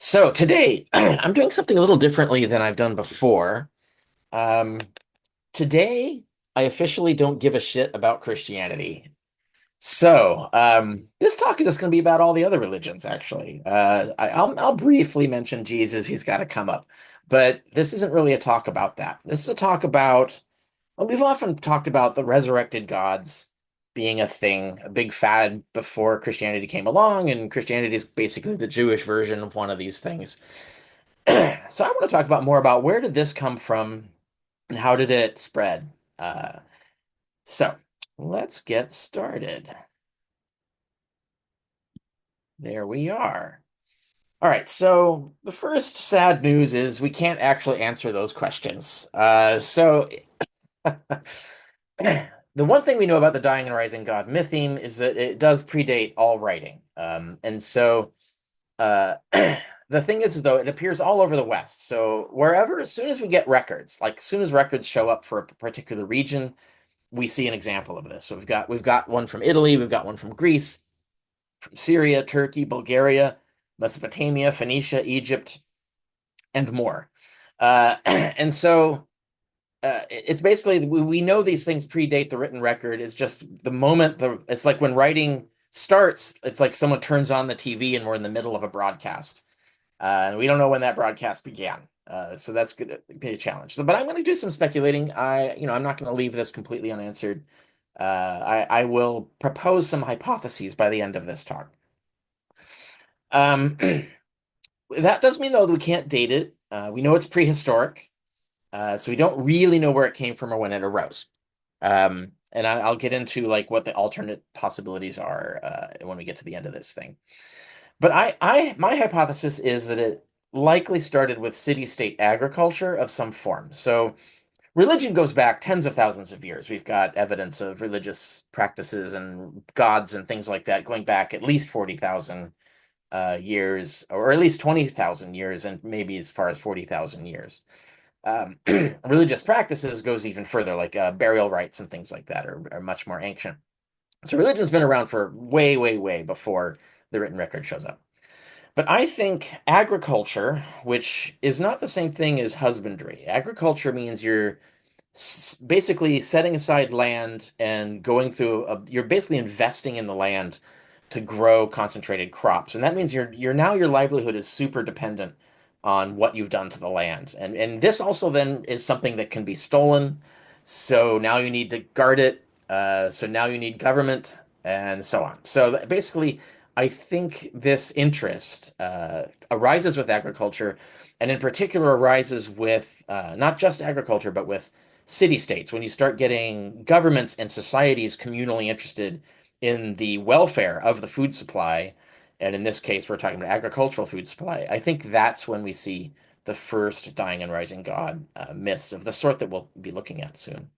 So today, I'm doing something a little differently than I've done before. Um, Today, I officially don't give a shit about Christianity. So this talk is just going to be about all the other religions, actually. I'll briefly mention Jesus. He's got to come up. But this isn't really a talk about that. This is a talk about, well, we've often talked about the resurrected gods being a thing, a big fad before Christianity came along, and Christianity is basically the Jewish version of one of these things. So I want to talk about more about where did this come from and how did it spread? Uh, so let's get started. There we are. All right, so the first sad news is we can't actually answer those questions. The one thing we know about the Dying and Rising God mytheme is that it does predate all writing. Uh, the thing is, though, it appears all over the West. So wherever, as soon as we get records, like as soon as records show up for a particular region, we see an example of this. So we've got one from Italy, we've got one from Greece, from Syria, Turkey, Bulgaria, Mesopotamia, Phoenicia, Egypt, and more. And so it's basically we know these things predate the written record. It's just the moment it's like when writing starts, it's like someone turns on the TV and we're in the middle of a broadcast. And we don't know when that broadcast began. So that's going to be a challenge. So, but I'm going to do some speculating. I'm not going to leave this completely unanswered. I will propose some hypotheses by the end of this talk. Um, that does mean, though, that we can't date it. We know it's prehistoric, so we don't really know where it came from or when it arose. And I'll get into like what the alternate possibilities are when we get to the end of this thing. But my hypothesis is that it likely started with city-state agriculture of some form. So religion goes back tens of thousands of years. We've got evidence of religious practices and gods and things like that going back at least 40,000 years, or at least 20,000 years, and maybe as far as 40,000 years. Religious practices goes even further, like burial rites and things like that are much more ancient. So religion's been around for way, way, way before the written record shows up. But I think agriculture, which is not the same thing as husbandry, agriculture means you're basically setting aside land and you're basically investing in the land to grow concentrated crops. And that means your livelihood is super dependent on what you've done to the land. And this also then is something that can be stolen. So now you need to guard it. So now you need government and so on. So basically, I think this interest arises with agriculture, and in particular arises with not just agriculture, but with city-states. When you start getting governments and societies communally interested in the welfare of the food supply, and in this case, we're talking about agricultural food supply, I think that's when we see the first dying and rising god myths of the sort that we'll be looking at soon.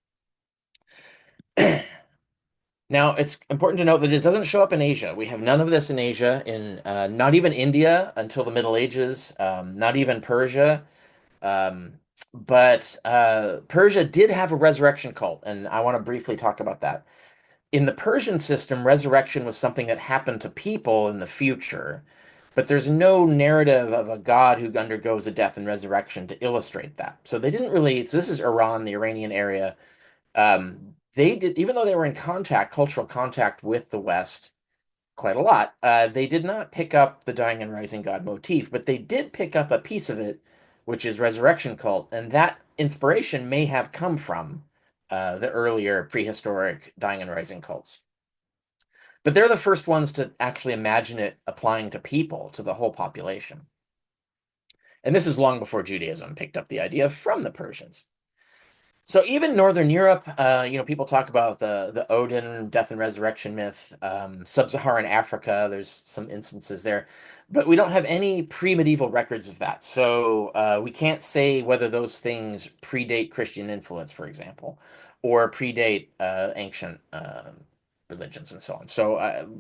Now, it's important to note that it doesn't show up in Asia. We have none of this in Asia, in not even India until the Middle Ages, not even Persia. Um, but Persia did have a resurrection cult, and I want to briefly talk about that. In the Persian system, resurrection was something that happened to people in the future, but there's no narrative of a god who undergoes a death and resurrection to illustrate that. So they didn't really, so this is Iran, the Iranian area. They did, even though they were in cultural contact with the West quite a lot, they did not pick up the dying and rising god motif, but they did pick up a piece of it, which is resurrection cult, and that inspiration may have come from the earlier prehistoric dying and rising cults. But they're the first ones to actually imagine it applying to people, to the whole population. And this is long before Judaism picked up the idea from the Persians. So even Northern Europe, people talk about the Odin death and resurrection myth. Sub-Saharan Africa, there's some instances there, but we don't have any pre-medieval records of that. So we can't say whether those things predate Christian influence, for example, or predate ancient religions and so on.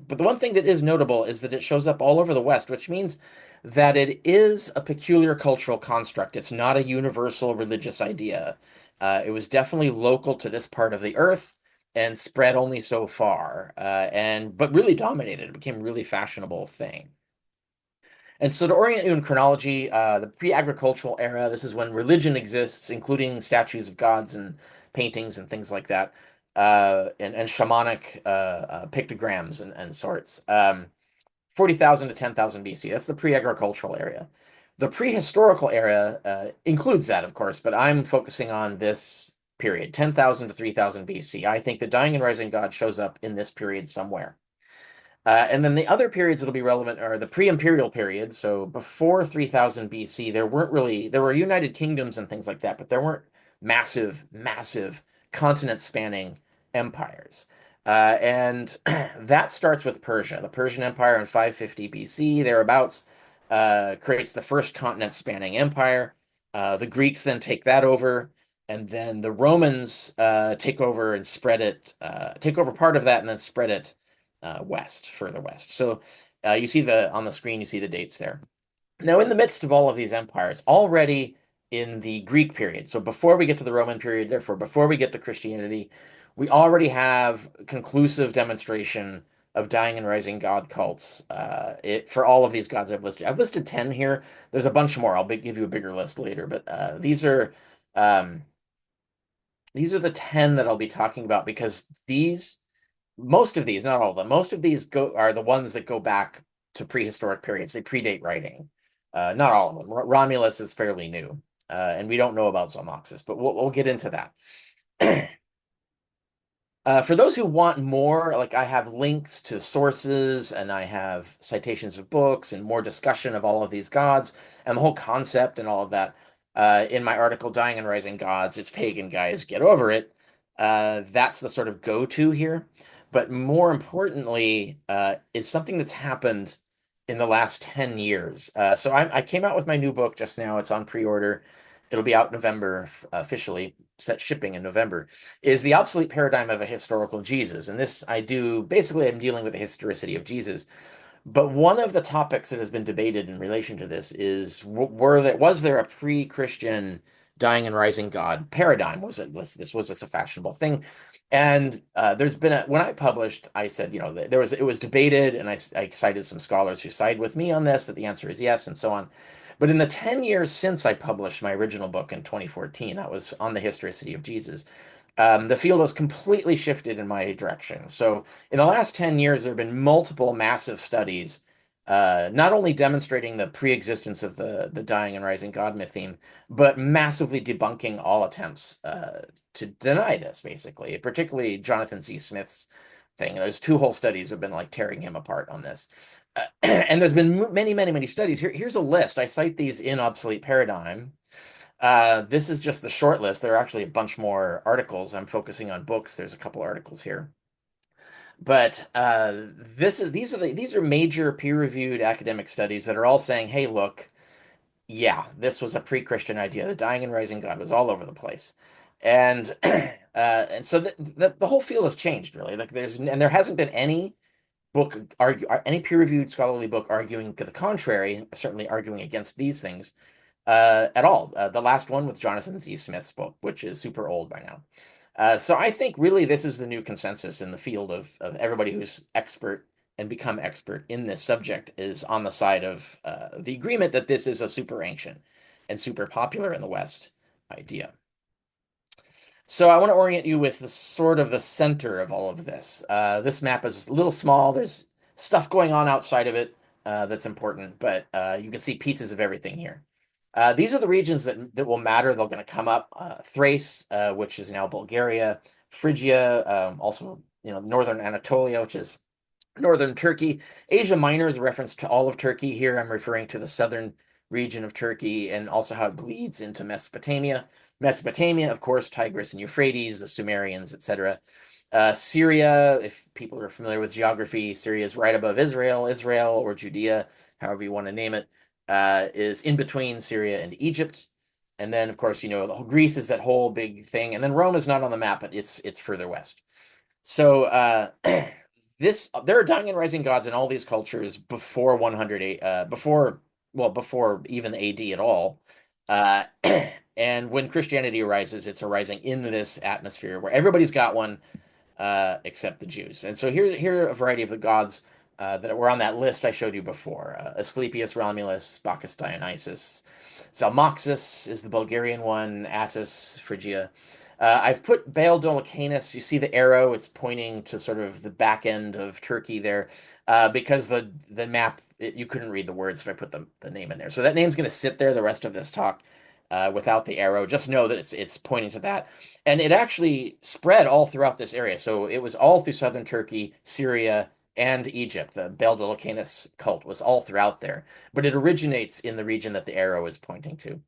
But the one thing that is notable is that it shows up all over the West, which means that it is a peculiar cultural construct. It's not a universal religious idea. It was definitely local to this part of the earth and spread only so far, but really dominated. It became a really fashionable thing. And so to orient you in chronology, the pre-agricultural era, this is when religion exists, including statues of gods and paintings and things like that, and shamanic pictograms and sorts. 40,000 to 10,000 BC. That's the pre-agricultural area. The prehistorical era includes that, of course, but I'm focusing on this period, 10,000 to 3,000 BC. I think the dying and rising god shows up in this period somewhere. And then the other periods that'll be relevant are the pre-imperial period. So before 3000 BC, there were united kingdoms and things like that, but there weren't massive continent-spanning empires. And that starts with Persia. The Persian Empire in 550 BC, thereabouts, creates the first continent-spanning empire. The Greeks then take that over, and then the Romans take over and take over part of that and then spread it further west. So you see on the screen, you see the dates there. Now, in the midst of all of these empires, already in the Greek period, so before we get to the Roman period, therefore before we get to Christianity, we already have conclusive demonstration of dying and rising god cults for all of these gods I've listed. I've listed 10 here. There's a bunch more. Give you a bigger list later, but um, these are the 10 that I'll be talking about because most of these, not all of them, most of these are the ones that go back to prehistoric periods. They predate writing. Not all of them. Romulus is fairly new, and we don't know about Zalmoxis, but we'll get into that. For those who want more, like I have links to sources and I have citations of books and more discussion of all of these gods and the whole concept and all of that in my article, Dying and Rising Gods, It's Pagan, Guys, Get Over It. That's the sort of go-to here. But more importantly, is something that's happened in the last 10 years. So I came out with my new book just now. It's on pre-order. It'll be out November officially, set shipping in November, is the obsolete paradigm of a historical Jesus. And this I do, basically, I'm dealing with the historicity of Jesus. But one of the topics that has been debated in relation to this is was there a pre-Christian dying and rising God paradigm? Was this a fashionable thing? And there's been when I published, I said, it was debated, and I cited some scholars who side with me on this, that the answer is yes, and so on. But in the 10 years since I published my original book in 2014, that was on the historicity of Jesus, the field has completely shifted in my direction. So in the last 10 years, there have been multiple massive studies, not only demonstrating the pre-existence of the dying and rising God myth theme, but massively debunking all attempts to deny this, basically, particularly Jonathan C. Smith's thing. There's two whole studies have been like tearing him apart on this. And there's been many studies. Here's a list. I cite these in Obsolete Paradigm. This is just the short list. There are actually a bunch more articles. I'm focusing on books. There's a couple articles here. But these are major peer-reviewed academic studies that are all saying, hey, look, yeah, this was a pre-Christian idea. The dying and rising God was all over the place. And and so the whole field has changed, really. Like there hasn't been any any peer-reviewed scholarly book arguing to the contrary, certainly arguing against these things at all. The last one with Jonathan Z. Smith's book, which is super old by now. So I think really this is the new consensus in the field of everybody who's expert and become expert in this subject is on the side of the agreement that this is a super ancient and super popular in the West idea. So I want to orient you with the sort of the center of all of this. This map is a little small. There's stuff going on outside of it that's important, but you can see pieces of everything here. These are the regions that will matter. They're going to come up. Thrace, which is now Bulgaria, Phrygia, also northern Anatolia, which is northern Turkey. Asia Minor is a reference to all of Turkey. Here I'm referring to the southern region of Turkey and also how it bleeds into Mesopotamia. Mesopotamia, of course, Tigris and Euphrates, the Sumerians, etc. Syria, if people are familiar with geography, Syria is right above Israel. Israel or Judea, however you want to name it, is in between Syria and Egypt. And then, of course, Greece is that whole big thing. And then Rome is not on the map, but it's further west. So there are dying and rising gods in all these cultures before 100 before even AD at all. And when Christianity arises, it's arising in this atmosphere where everybody's got one except the Jews. And so here are a variety of the gods that were on that list I showed you before. Asclepius, Romulus, Bacchus, Dionysus. Zalmoxis is the Bulgarian one, Attis, Phrygia. I've put Baal Dolicanus. You see the arrow; it's pointing to sort of the back end of Turkey there, because the map you couldn't read the words if I put the name in there. So that name's going to sit there the rest of this talk, without the arrow. Just know that it's pointing to that, and it actually spread all throughout this area. So it was all through southern Turkey, Syria, and Egypt. The Baal Dolicanus cult was all throughout there, but it originates in the region that the arrow is pointing to.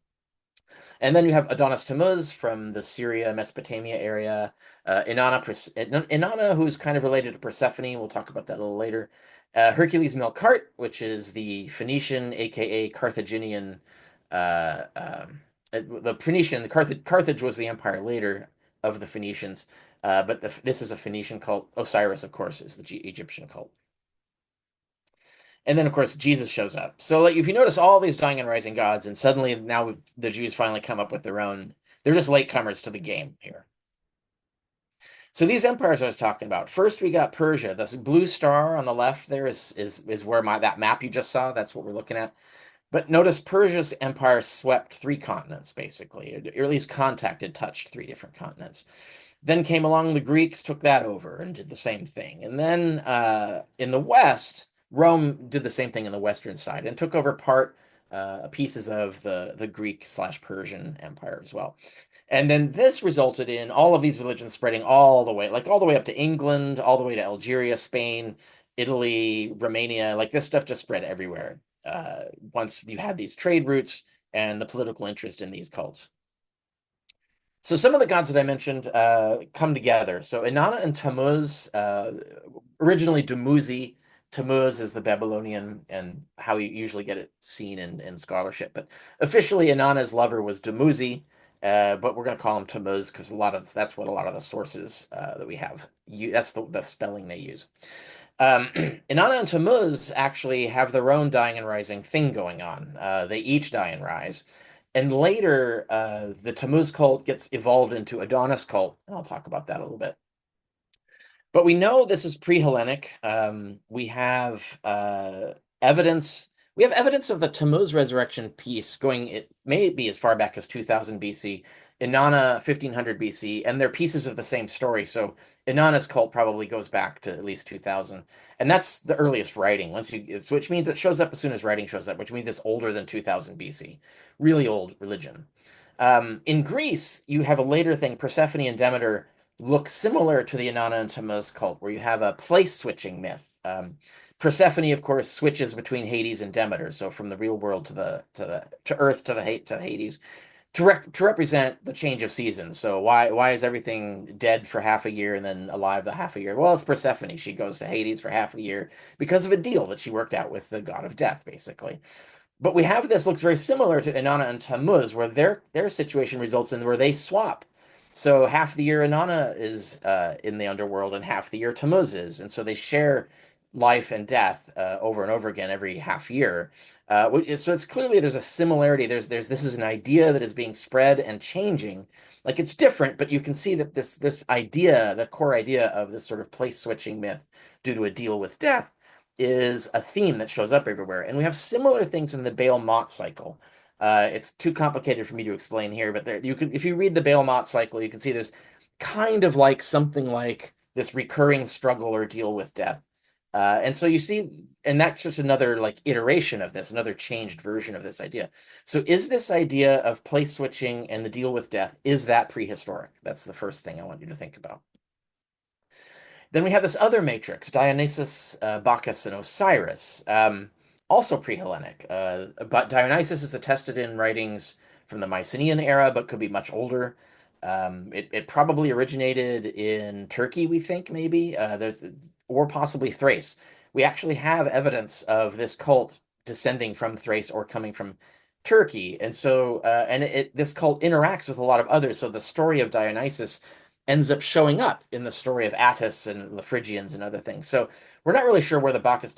And then you have Adonis Tammuz from the Syria, Mesopotamia area. Inanna, who's kind of related to Persephone. We'll talk about that a little later. Hercules Melkart, which is the Phoenician, aka Carthaginian. The Phoenician, Carthage was the empire later of the Phoenicians, but this is a Phoenician cult. Osiris, of course, is the Egyptian cult. And then, of course, Jesus shows up. So, like, if you notice all these dying and rising gods, and suddenly now the Jews finally come up with their own, they're just latecomers to the game here. So these empires I was talking about. First, we got Persia. This blue star on the left there is where that map you just saw. That's what we're looking at. But notice Persia's empire swept three continents, basically, or at least touched three different continents. Then came along the Greeks, took that over, and did the same thing. And then in the West, Rome did the same thing in the western side and took over pieces of the Greek slash Persian empire as well. And then this resulted in all of these religions spreading all the way, like all the way up to England, all the way to Algeria, Spain, Italy, Romania. Like this stuff just spread everywhere, once you had these trade routes and the political interest in these cults. So some of the gods that I mentioned come together. So Inanna and Tammuz, originally Dumuzi. Tammuz is the Babylonian and how you usually get it seen in scholarship. But officially, Inanna's lover was Dumuzi, but we're going to call him Tammuz because that's what a lot of the sources that we have. That's the spelling they use. Inanna and Tammuz actually have their own dying and rising thing going on. They each die and rise. And later, the Tammuz cult gets evolved into Adonis cult, and I'll talk about that a little bit. But we know this is pre-Hellenic. We have evidence. We have evidence of the Tammuz resurrection piece going. It may be as far back as 2000 BC, Inanna 1500 BC, and they're pieces of the same story. So Inanna's cult probably goes back to at least 2000, and that's the earliest writing. Which means it shows up as soon as writing shows up, which means it's older than 2000 BC. Really old religion. In Greece, you have a later thing. Persephone and Demeter look similar to the Inanna and Tammuz cult, where you have a place switching myth. Persephone, of course, switches between Hades and Demeter, so from the real world to Earth to Hades, to represent the change of seasons. So why is everything dead for half a year and then alive the half a year? Well, it's Persephone. She goes to Hades for half a year because of a deal that she worked out with the god of death, basically. But we have this looks very similar to Inanna and Tammuz, where their situation results in where they swap. So half the year Inanna is in the underworld, and half the year Tammuz is, and so they share life and death over and over again every half year. So it's clearly there's a similarity. There's this is an idea that is being spread and changing. Like it's different, but you can see that this idea, the core idea of this sort of place switching myth due to a deal with death, is a theme that shows up everywhere. And we have similar things in the Baal Mott cycle. It's too complicated for me to explain here, but if you read the Baal Mott cycle, you can see there's kind of like something like this recurring struggle or deal with death. And so you see, and that's just another like iteration of this, another changed version of this idea. So is this idea of place switching and the deal with death, is that prehistoric? That's the first thing I want you to think about. Then we have this other matrix, Dionysus, Bacchus, and Osiris, also pre-Hellenic. But Dionysus is attested in writings from the Mycenaean era, but could be much older. It probably originated in Turkey, we think, maybe, or possibly Thrace. We actually have evidence of this cult descending from Thrace or coming from Turkey, and so this cult interacts with a lot of others. So the story of Dionysus ends up showing up in the story of Attis and the Phrygians and other things. So we're not really sure where the Bacchus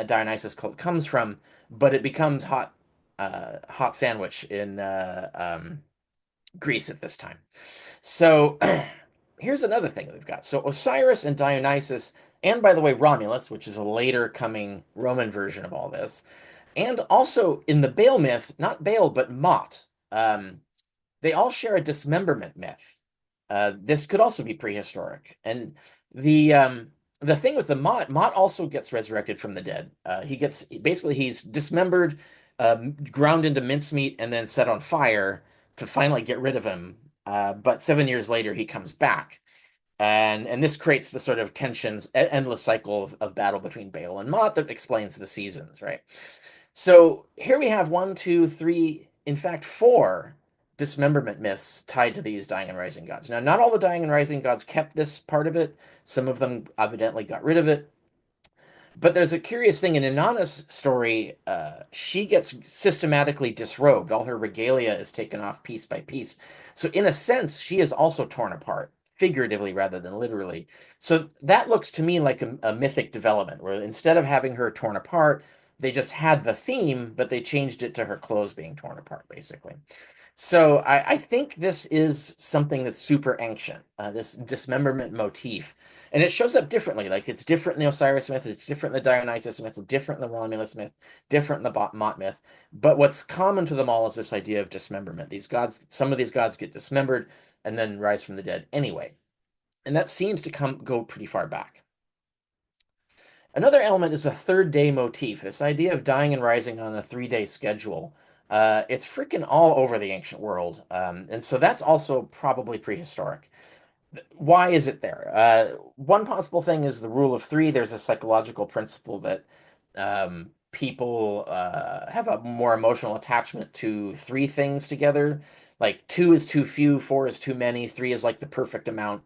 Dionysus cult comes from, but it becomes hot sandwich in Greece at this time. So here's another thing that we've got. So Osiris and Dionysus And by the way, Romulus, which is a later coming Roman version of all this. And also in the Baal myth, not Baal, but Mot. They all share a dismemberment myth. This could also be prehistoric. And the um, the thing with the Mot also gets resurrected from the dead. He gets basically he's dismembered, ground into mincemeat, and then set on fire to finally get rid of him. But 7 years later, he comes back, and this creates the sort of tensions, endless cycle of battle between Baal and Mot that explains the seasons, right? So here we have one, two, three, in fact, four dismemberment myths tied to these dying and rising gods. Now, not all the dying and rising gods kept this part of it. Some of them evidently got rid of it. But there's a curious thing in Inanna's story. She gets systematically disrobed. All her regalia is taken off piece by piece. So, in a sense, she is also torn apart, figuratively rather than literally. So, that looks to me like a mythic development where instead of having her torn apart, they just had the theme, but they changed it to her clothes being torn apart, basically. So I think this is something that's super ancient, this dismemberment motif. And it shows up differently. Like it's different in the Osiris myth, it's different in the Dionysus myth, it's different in the Romulus myth, different in the Mot myth. But what's common to them all is this idea of dismemberment. These gods, some of these gods get dismembered and then rise from the dead anyway. And that seems to go pretty far back. Another element is a third day motif, this idea of dying and rising on a 3 day schedule. It's freaking all over the ancient world. And so that's also probably prehistoric. Why is it there? One possible thing is the rule of three. There's a psychological principle that people have a more emotional attachment to three things together. Like two is too few, four is too many, three is like the perfect amount.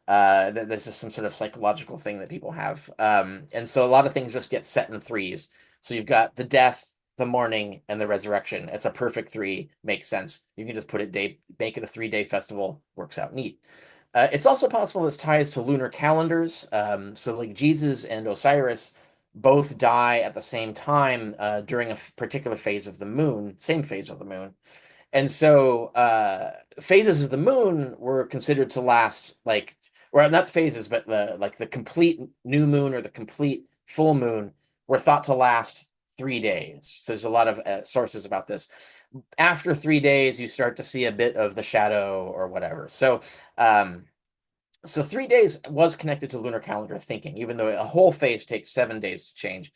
There's just some sort of psychological thing that people have. And so a lot of things just get set in threes. So you've got the death, the mourning, and the resurrection. It's a perfect three, makes sense. You can just make it a 3 day festival, works out neat. It's also possible this ties to lunar calendars. So, like Jesus and Osiris both die at the same time during a particular phase of the moon, same phase of the moon. And so phases of the moon were considered to last like, well, not phases, but the complete new moon or the complete full moon were thought to last 3 days. So there's a lot of sources about this. After 3 days, you start to see a bit of the shadow or whatever. Um, so 3 days was connected to lunar calendar thinking, even though a whole phase takes 7 days to change.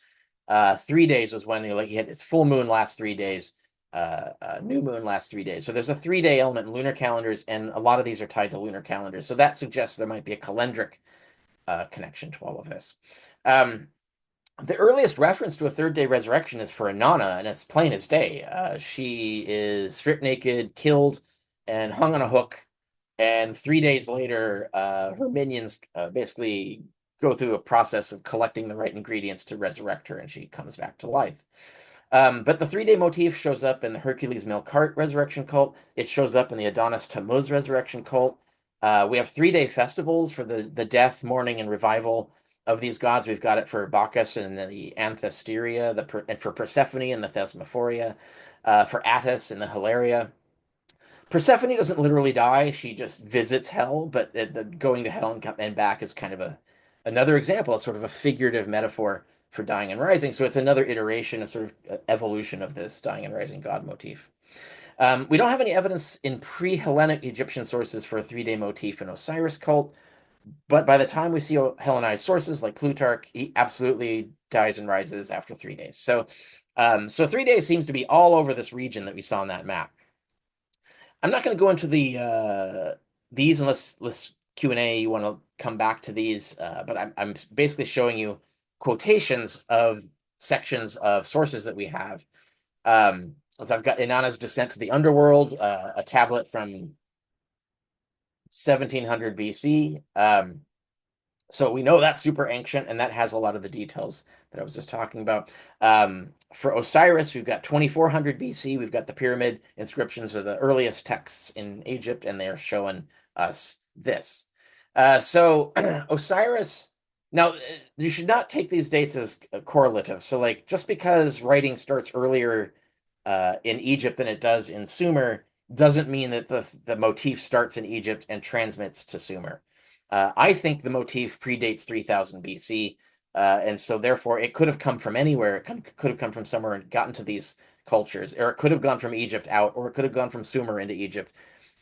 3 days was when you had its full moon lasts 3 days, new moon lasts 3 days. So there's a 3 day element in lunar calendars, and a lot of these are tied to lunar calendars. So that suggests there might be a calendric connection to all of this. Um, the earliest reference to a third day resurrection is for Inanna, and it's plain as day. She is stripped naked, killed, and hung on a hook. And 3 days later, her minions basically go through a process of collecting the right ingredients to resurrect her, and she comes back to life. But the 3 day motif shows up in the Hercules Melkart resurrection cult. It shows up in the Adonis Tammuz resurrection cult. We have 3 day festivals for the death, mourning, and revival of these gods. We've got it for Bacchus and the Anthesteria, and for Persephone and the Thesmophoria, for Attis and the Hilaria. Persephone doesn't literally die; she just visits hell. But the going to hell and back is kind of another example, a sort of a figurative metaphor for dying and rising. So it's another iteration, a sort of evolution of this dying and rising god motif. We don't have any evidence in pre-Hellenic Egyptian sources for a 3 day motif in Osiris cult, but by the time we see Hellenized sources like Plutarch, he absolutely dies and rises after 3 days. So 3 days seems to be all over this region that we saw on that map. I'm not going to go into these unless Q&A you want to come back to these, but I'm basically showing you quotations of sections of sources that we have. So I've got Inanna's Descent to the Underworld, a tablet from 1700 BC. So we know that's super ancient, and that has a lot of the details that I was just talking about. For Osiris, we've got 2400 BC. We've got the pyramid inscriptions of the earliest texts in Egypt, and they're showing us this. So Osiris, now you should not take these dates as correlative. So like just because writing starts earlier in Egypt than it does in Sumer doesn't mean that the motif starts in Egypt and transmits to Sumer. I think the motif predates 3000 BC, and so therefore it could have come from anywhere. Could have come from somewhere and gotten to these cultures, or it could have gone from Egypt out, or it could have gone from Sumer into Egypt.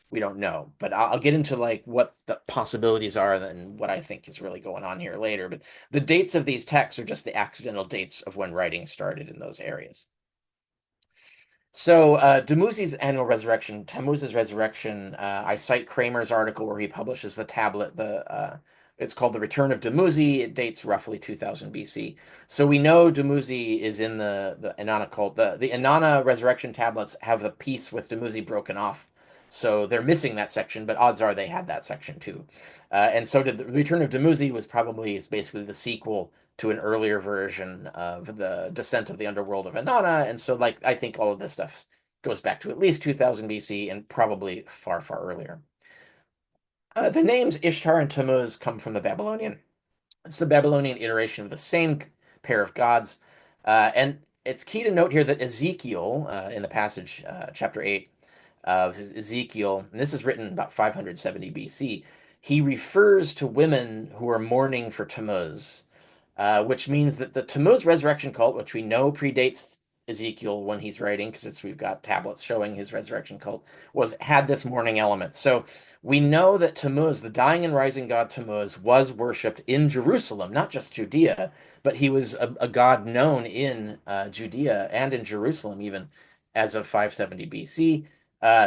We don't know, but I'll get into like what the possibilities are and what I think is really going on here later. But the dates of these texts are just the accidental dates of when writing started in those areas. So, Dumuzi's annual resurrection, Tammuz's resurrection, I cite Kramer's article where he publishes the tablet. It's called The Return of Dumuzi. It dates roughly 2000 BC. So we know Dumuzi is in the Inanna cult. The Inanna resurrection tablets have the piece with Dumuzi broken off. So they're missing that section, but odds are they had that section too. And so did the Return of Dumuzi was probably is basically the sequel to an earlier version of the Descent of the Underworld of Inanna. And so, like, I think all of this stuff goes back to at least 2000 BC and probably far, far earlier. The names Ishtar and Tammuz come from the Babylonian. It's the Babylonian iteration of the same pair of gods. And it's key to note here that Ezekiel, in the passage, chapter 8 of Ezekiel, and this is written about 570 BC, he refers to women who are mourning for Tammuz, which means that the Tammuz resurrection cult, which we know predates Ezekiel when he's writing, because we've got tablets showing his resurrection cult, had this mourning element. So we know that Tammuz, the dying and rising god Tammuz, was worshipped in Jerusalem, not just Judea, but he was a god known in Judea and in Jerusalem even as of 570 BC.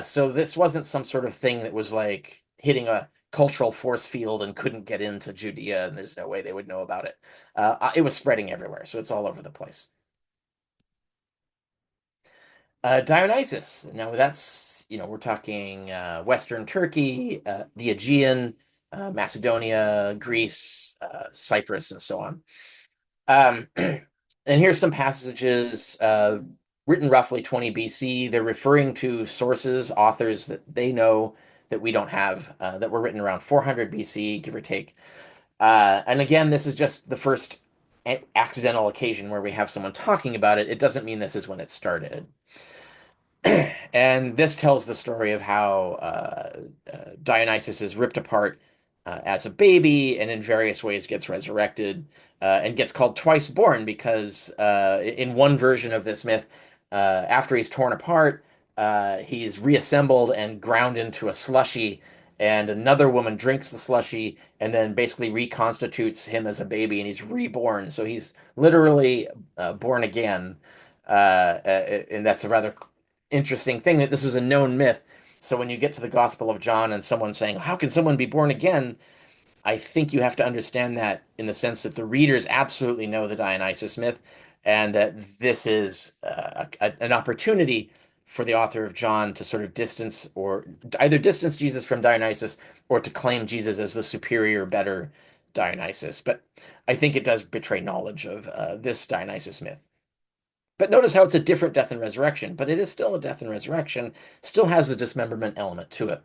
So this wasn't some sort of thing that was like hitting a cultural force field and couldn't get into Judea, and there's no way they would know about it. It was spreading everywhere, so it's all over the place. Dionysus. Now that's, we're talking Western Turkey, the Aegean, Macedonia, Greece, Cyprus, and so on. And here's some passages written roughly 20 BC. They're referring to sources, authors that they know that we don't have, that were written around 400 BC, give or take. And again, this is just the first accidental occasion where we have someone talking about it. It doesn't mean this is when it started. And this tells the story of how Dionysus is ripped apart as a baby and in various ways gets resurrected and gets called twice born because in one version of this myth, after he's torn apart, he's reassembled and ground into a slushy, and another woman drinks the slushy and then basically reconstitutes him as a baby and he's reborn. So he's literally born again. And that's a rather interesting thing that this is a known myth. So when you get to the Gospel of John and someone saying, "How can someone be born again?" I think you have to understand that in the sense that the readers absolutely know the Dionysus myth, and that this is an opportunity for the author of John to sort of distance or either distance Jesus from Dionysus or to claim Jesus as the superior, better Dionysus. But I think it does betray knowledge of this Dionysus myth. But notice how it's a different death and resurrection, but it is still a death and resurrection, still has the dismemberment element to it.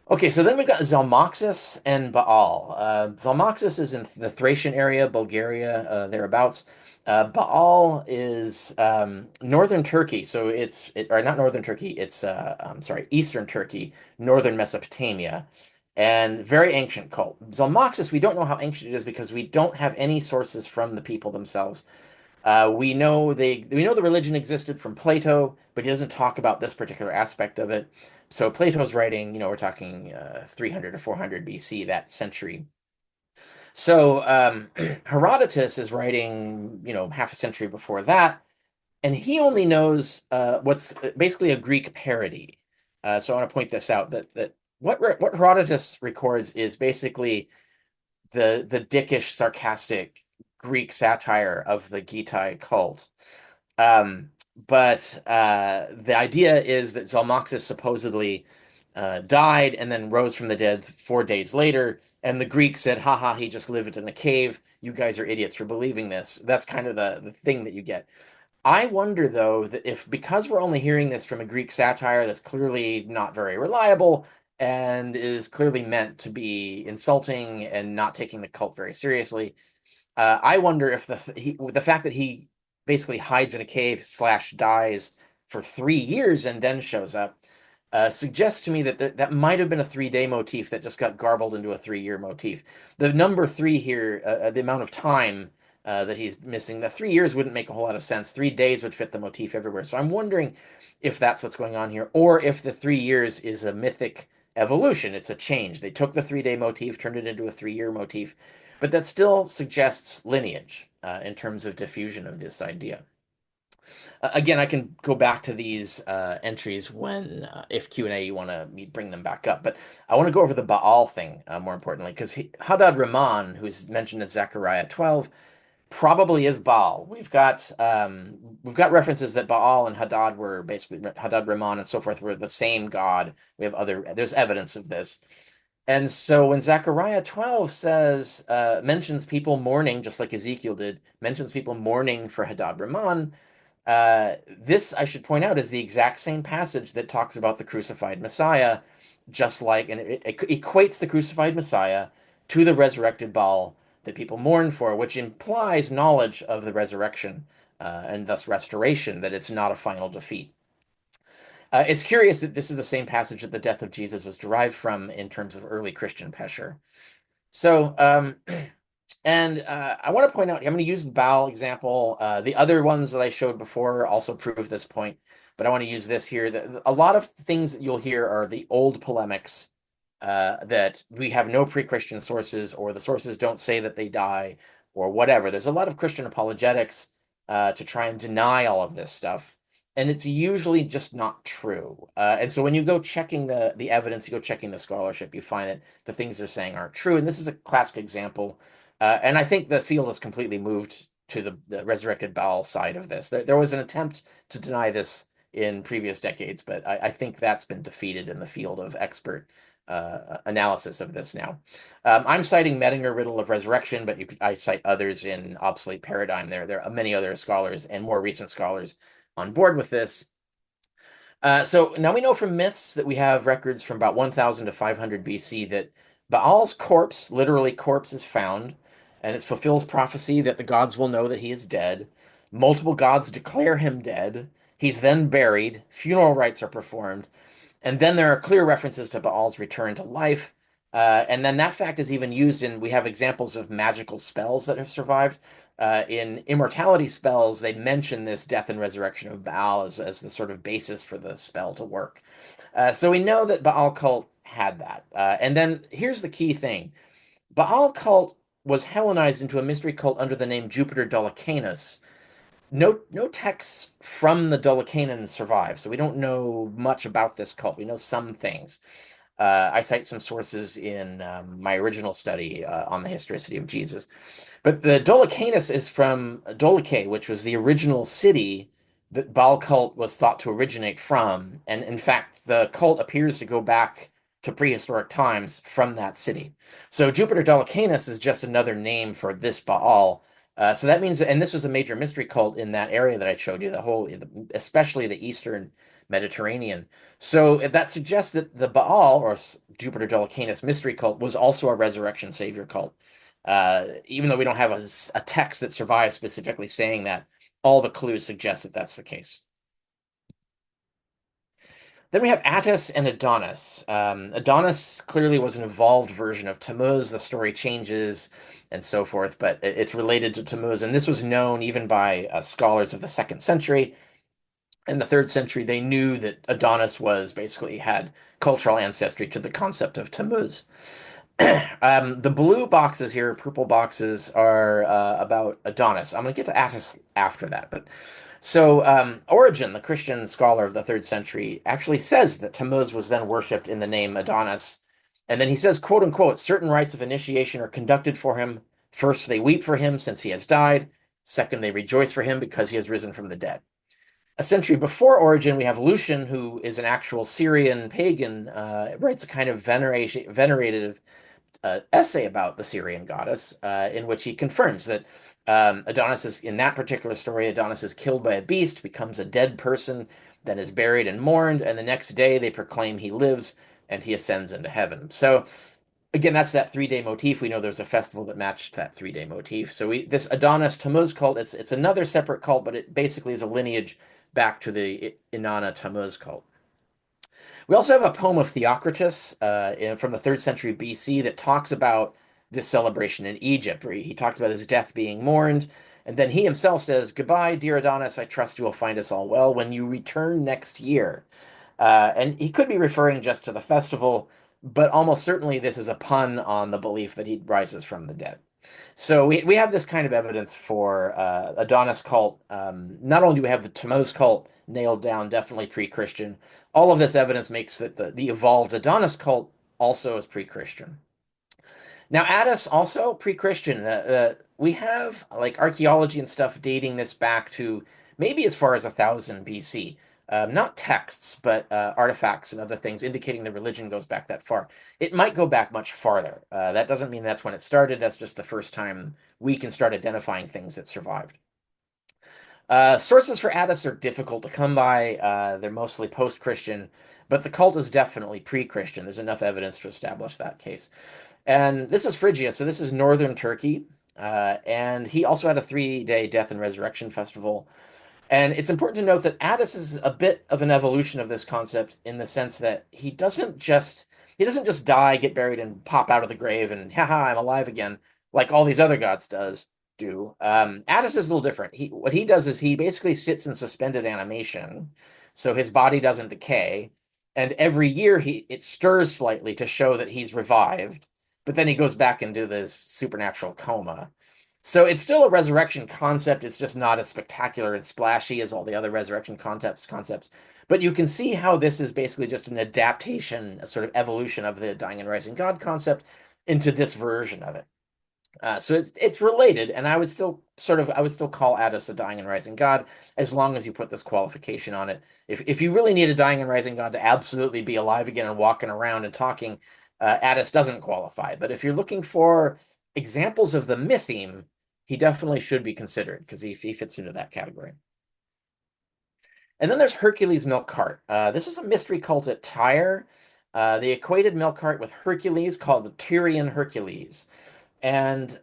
Okay, so then we've got Zalmoxis and Baal. Zalmoxis is in the Thracian area, Bulgaria, thereabouts. Baal is northern Turkey, so or not northern Turkey, it's I'm sorry, eastern Turkey, northern Mesopotamia, and very ancient cult. Zalmoxis, we don't know how ancient it is because we don't have any sources from the people themselves. We know the religion existed from Plato, but he doesn't talk about this particular aspect of it. So Plato's writing, we're talking 300 to 400 BC, that century. So Herodotus is writing, half a century before that, and he only knows what's basically a Greek parody. So I want to point this out that what Herodotus records is basically the dickish, sarcastic Greek satire of the Gitai cult. Um, but the idea is that Zalmoxis supposedly died and then rose from the dead 4 days later. And the Greeks said, haha, he just lived in a cave. You guys are idiots for believing this. That's kind of the thing that you get. I wonder, though, that if because we're only hearing this from a Greek satire that's clearly not very reliable and is clearly meant to be insulting and not taking the cult very seriously, I wonder if the fact that he basically hides in a cave slash dies for 3 years and then shows up, suggests to me that that might have been a 3-day motif that just got garbled into a 3-year motif. The number three here, the amount of time that he's missing, the 3 years wouldn't make a whole lot of sense. 3 days would fit the motif everywhere. So I'm wondering if that's what's going on here, or if the 3 years is a mythic evolution. It's a change. They took the 3-day motif, turned it into a 3-year motif, but that still suggests lineage in terms of diffusion of this idea. Again, I can go back to these entries when, if Q&A, you want to bring them back up. But I want to go over the Baal thing more importantly, because Hadad Rahman, who's mentioned in Zechariah 12, probably is Baal. We've got references that Baal and Hadad were basically Hadad Rahman and so forth were the same god. There's evidence of this. And so when Zechariah 12 mentions people mourning, just like Ezekiel did, mentions people mourning for Hadad Rahman, this, I should point out, is the exact same passage that talks about the crucified Messiah, just like, and it equates the crucified Messiah to the resurrected Baal that people mourn for, which implies knowledge of the resurrection and thus restoration, that it's not a final defeat. It's curious that this is the same passage that the death of Jesus was derived from in terms of early Christian pesher. So, and I want to point out, I'm going to use the Baal example. The other ones that I showed before also prove this point, but I want to use this here. A lot of things that you'll hear are the old polemics that we have no pre-Christian sources, or the sources don't say that they die, or whatever. There's a lot of Christian apologetics to try and deny all of this stuff. And it's usually just not true. And so when you go checking the evidence, you go checking the scholarship, you find that the things they're saying aren't true. And this is a classic example. And I think the field has completely moved to the resurrected Baal side of this. There was an attempt to deny this in previous decades, but I think that's been defeated in the field of expert analysis of this now. I'm citing Mettinger Riddle of Resurrection, but I cite others in Obsolete Paradigm. There are many other scholars and more recent scholars on board with this. So now we know from myths that we have records from about 1000 to 500 BC that Baal's corpse, literally corpse, is found, and it fulfills prophecy that the gods will know that he is dead. Multiple gods declare him dead. He's then buried. Funeral rites are performed. And then there are clear references to Baal's return to life. And then that fact is even used we have examples of magical spells that have survived. In immortality spells, they mention this death and resurrection of Baal as the sort of basis for the spell to work. So we know that Baal cult had that. And then here's the key thing. Baal cult was Hellenized into a mystery cult under the name Jupiter Dolicanus. No texts from the Dolicanans survive, so we don't know much about this cult. We know some things. I cite some sources in my original study on the historicity of Jesus. But the Dolicanus is from Dolichae, which was the original city that Baal cult was thought to originate from. And in fact, the cult appears to go back to prehistoric times from that city. So Jupiter Dolicanus is just another name for this Baal. So that means, and this was a major mystery cult in that area that I showed you, especially the Eastern Mediterranean. So that suggests that the Baal, or Jupiter Dolicanus mystery cult, was also a resurrection savior cult. Even though we don't have a text that survives specifically saying that, all the clues suggest that that's the case. Then we have Attis and Adonis. Adonis clearly was an evolved version of Tammuz. The story changes and so forth, but it's related to Tammuz. And this was known even by scholars of the second century. In the third century, they knew that Adonis basically had cultural ancestry to the concept of Tammuz. The blue boxes here, purple boxes, are about Adonis. I'm going to get to Attis after that, but so Origen, the Christian scholar of the third century, actually says that Tammuz was then worshipped in the name Adonis, and then he says, "quote unquote," certain rites of initiation are conducted for him. First, they weep for him since he has died. Second, they rejoice for him because he has risen from the dead. A century before Origen, we have Lucian, who is an actual Syrian pagan, writes a kind of venerative essay about the Syrian goddess, in which he confirms that Adonis is, in that particular story, Adonis is killed by a beast, becomes a dead person, then is buried and mourned, and the next day they proclaim he lives and he ascends into heaven. So again, that's that 3-day motif. We know there's a festival that matched that 3-day motif. So this Adonis Tammuz cult, it's another separate cult, but it basically is a lineage back to the Inanna Tammuz cult. We also have a poem of Theocritus from the third century BC that talks about this celebration in Egypt, where he talks about his death being mourned. And then he himself says, "Goodbye, dear Adonis. I trust you will find us all well when you return next year." And he could be referring just to the festival, but almost certainly this is a pun on the belief that he rises from the dead. So we have this kind of evidence for Adonis cult. Not only do we have the Tammuz cult nailed down, definitely pre-Christian, all of this evidence makes that the evolved Adonis cult also is pre-Christian. Now, Attis also pre-Christian. We have like archaeology and stuff dating this back to maybe as far as 1000 BC. Not texts, but artifacts and other things indicating the religion goes back that far. It might go back much farther. That doesn't mean that's when it started. That's just the first time we can start identifying things that survived. Sources for Attis are difficult to come by. They're mostly post-Christian, but the cult is definitely pre-Christian. There's enough evidence to establish that case. And this is Phrygia, so this is northern Turkey. And he also had a 3-day death and resurrection festival. And it's important to note that Attis is a bit of an evolution of this concept in the sense that he doesn't just die, get buried, and pop out of the grave and haha, I'm alive again, like all these other gods do. Attis is a little different. What he does is he basically sits in suspended animation, so his body doesn't decay, and every year it stirs slightly to show that he's revived, but then he goes back into this supernatural coma. So it's still a resurrection concept. It's just not as spectacular and splashy as all the other resurrection concepts. But you can see how this is basically just an adaptation, a sort of evolution of the dying and rising God concept into this version of it. So it's related, and I would still call Attis a dying and rising god as long as you put this qualification on it. If you really need a dying and rising god to absolutely be alive again and walking around and talking, Attis doesn't qualify. But if you're looking for examples of the mytheme, he definitely should be considered because he fits into that category. And then there's Hercules Melkart. This is a mystery cult at Tyre. They equated Melkart with Hercules, called the Tyrian Hercules. And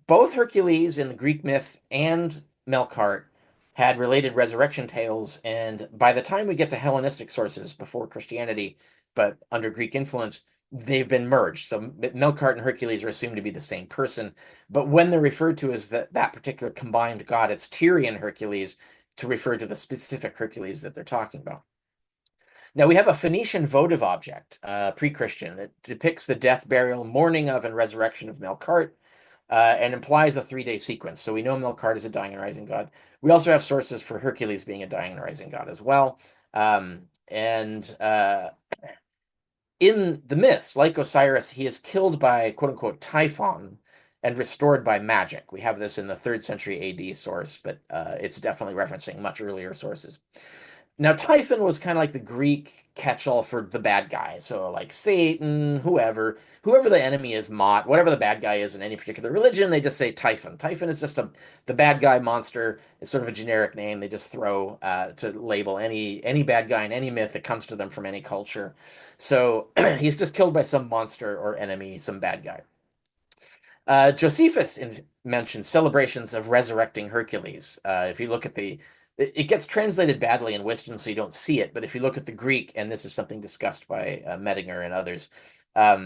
both Hercules in the Greek myth and Melkart had related resurrection tales. And by the time we get to Hellenistic sources before Christianity, but under Greek influence, they've been merged. So Melkart and Hercules are assumed to be the same person. But when they're referred to as that particular combined god, it's Tyrian Hercules to refer to the specific Hercules that they're talking about. Now we have a Phoenician votive object, pre-Christian, that depicts the death, burial, mourning of, and resurrection of Melkart, and implies a 3-day sequence. So we know Melkart is a dying and rising god. We also have sources for Hercules being a dying and rising god as well. And in the myths, like Osiris, he is killed by quote unquote Typhon and restored by magic. We have this in the 3rd century AD source, but it's definitely referencing much earlier sources. Now, Typhon was kind of like the Greek catch-all for the bad guy. So, like Satan, whoever the enemy is, Mot, whatever the bad guy is in any particular religion, they just say Typhon. Typhon is just the bad guy monster. It's sort of a generic name they just throw to label any bad guy in any myth that comes to them from any culture. So he's just killed by some monster or enemy, some bad guy. Josephus mentions celebrations of resurrecting Hercules. If you look at it gets translated badly in Whiston, so you don't see it. But if you look at the Greek, and this is something discussed by Medinger and others,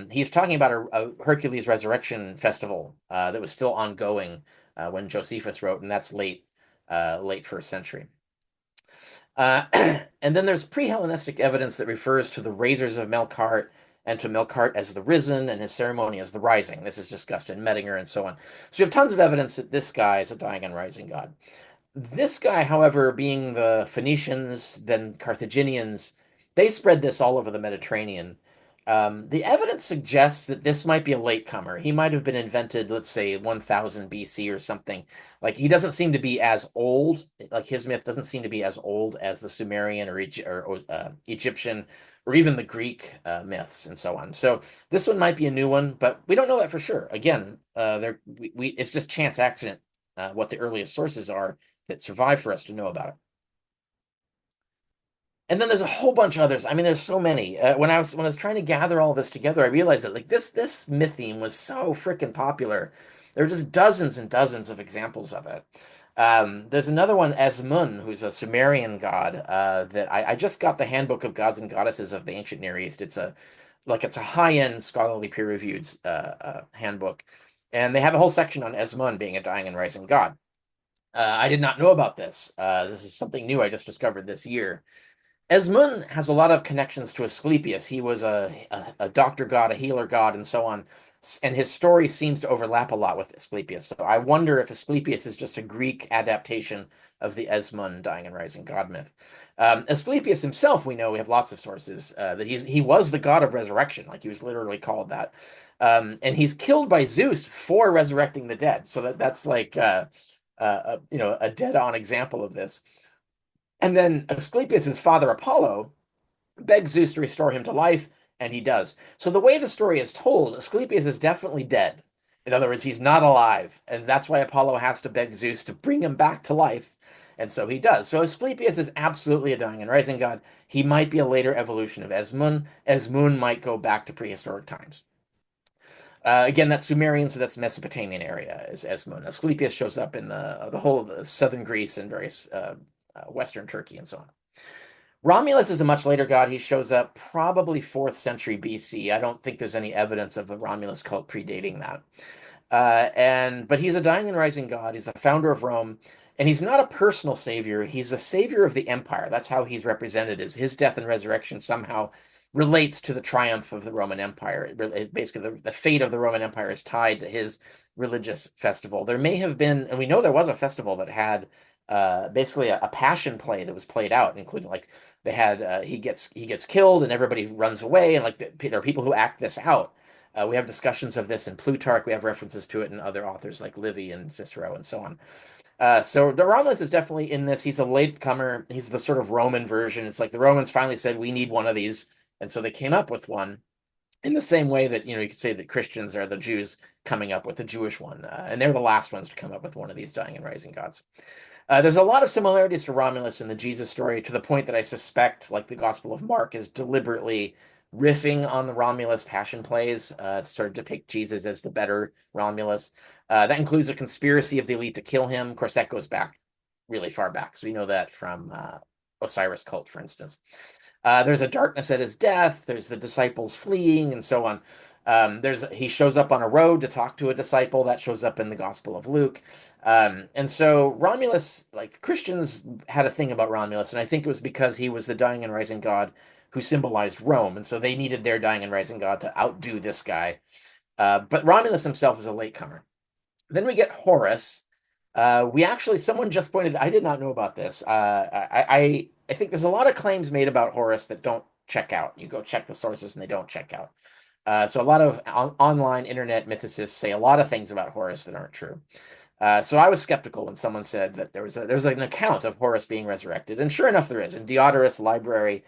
he's talking about a Hercules resurrection festival that was still ongoing when Josephus wrote, and that's late first century. And then there's pre-Hellenistic evidence that refers to the raisers of Melkart and to Melkart as the risen and his ceremony as the rising. This is discussed in Medinger and so on. So you have tons of evidence that this guy is a dying and rising god. This guy, however, being the Phoenicians, then Carthaginians, they spread this all over the Mediterranean. The evidence suggests that this might be a latecomer. He might have been invented, let's say, 1000 BC or something. Like, he doesn't seem to be as old. Like, his myth doesn't seem to be as old as the Sumerian or Egyptian or even the Greek myths and so on. So this one might be a new one, but we don't know that for sure. Again, it's just chance accident what the earliest sources are that survive for us to know about it. And then there's a whole bunch of others. I mean, there's so many. When I was trying to gather all this together, I realized that like this myth theme was so freaking popular. There are just dozens and dozens of examples of it. There's another one, Esmun, who's a Sumerian god, that I just got the Handbook of Gods and Goddesses of the Ancient Near East. It's a high-end scholarly peer-reviewed handbook, and they have a whole section on Esmun being a dying and rising god. I did not know about this. This is something new I just discovered this year. Esmund has a lot of connections to Asclepius. He was a doctor god, a healer god, and so on. And his story seems to overlap a lot with Asclepius. So I wonder if Asclepius is just a Greek adaptation of the Esmund dying and rising god myth. Asclepius himself, we know we have lots of sources that he was the god of resurrection, like he was literally called that. And he's killed by Zeus for resurrecting the dead. So that's like a dead-on example of this. And then Asclepius's father Apollo begs Zeus to restore him to life, and he does. So the way the story is told, Asclepius is definitely dead. In other words, he's not alive, and that's why Apollo has to beg Zeus to bring him back to life. And so he does. So Asclepius is absolutely a dying and rising god. He might be a later evolution of Esmun. Esmun might go back to prehistoric times. Again, that's Sumerian, so that's Mesopotamian area is Esmun. Asclepius shows up in the whole of the southern Greece and various Western Turkey and so on. Romulus is a much later god. He shows up probably 4th century BC. I don't think there's any evidence of the Romulus cult predating that. But he's a dying and rising god. He's the founder of Rome, and he's not a personal savior. He's the savior of the empire. That's how he's represented. Is his death and resurrection somehow relates to the triumph of the Roman Empire. Basically, the fate of the Roman Empire is tied to his religious festival. There may have been, and we know there was a festival that had basically a passion play that was played out, including like they had he gets killed and everybody runs away, and like there are people who act this out. We have discussions of this in Plutarch. We have references to it in other authors like Livy and Cicero and so on. So the Romulus is definitely in this. He's a latecomer. He's the sort of Roman version. It's like the Romans finally said, we need one of these. And so they came up with one in the same way that, you could say that Christians are the Jews coming up with a Jewish one. And they're the last ones to come up with one of these dying and rising gods. There's a lot of similarities to Romulus in the Jesus story to the point that I suspect, like the Gospel of Mark, is deliberately riffing on the Romulus passion plays to sort of depict Jesus as the better Romulus. That includes a conspiracy of the elite to kill him. Of course, that goes back really far back, so we know that from Osiris cult, for instance. There's a darkness at his death. There's the disciples fleeing, and so on. He shows up on a road to talk to a disciple that shows up in the Gospel of Luke. And so Romulus, like Christians had a thing about Romulus, and I think it was because he was the dying and rising god who symbolized Rome, and so they needed their dying and rising god to outdo this guy. But Romulus himself is a latecomer. Then we get Horus. Someone just pointed, I did not know about this. I think there's a lot of claims made about Horus that don't check out. You go check the sources and they don't check out. So a lot of online internet mythicists say a lot of things about Horus that aren't true. So I was skeptical when someone said that there's an account of Horus being resurrected, and sure enough, there is. In Diodorus' library,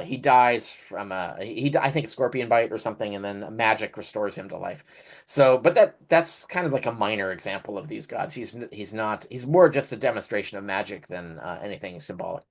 he dies from I think a scorpion bite or something, and then magic restores him to life. So, but that's kind of like a minor example of these gods. He's more just a demonstration of magic than anything symbolic.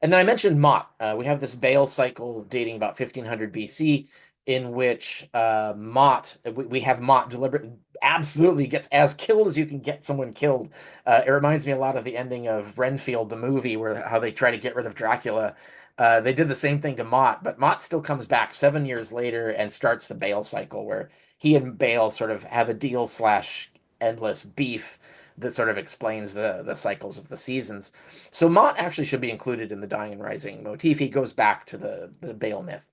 And then I mentioned Mott. We have this Baal cycle dating about 1500 BC, in which we have Mott deliberately, absolutely gets as killed as you can get someone killed. It reminds me a lot of the ending of Renfield, the movie, where how they try to get rid of Dracula. They did the same thing to Mott, but Mott still comes back 7 years later and starts the Baal cycle, where he and Baal sort of have a deal slash endless beef that sort of explains the cycles of the seasons. So Mott actually should be included in the dying and rising motif. He goes back to the Baal myth.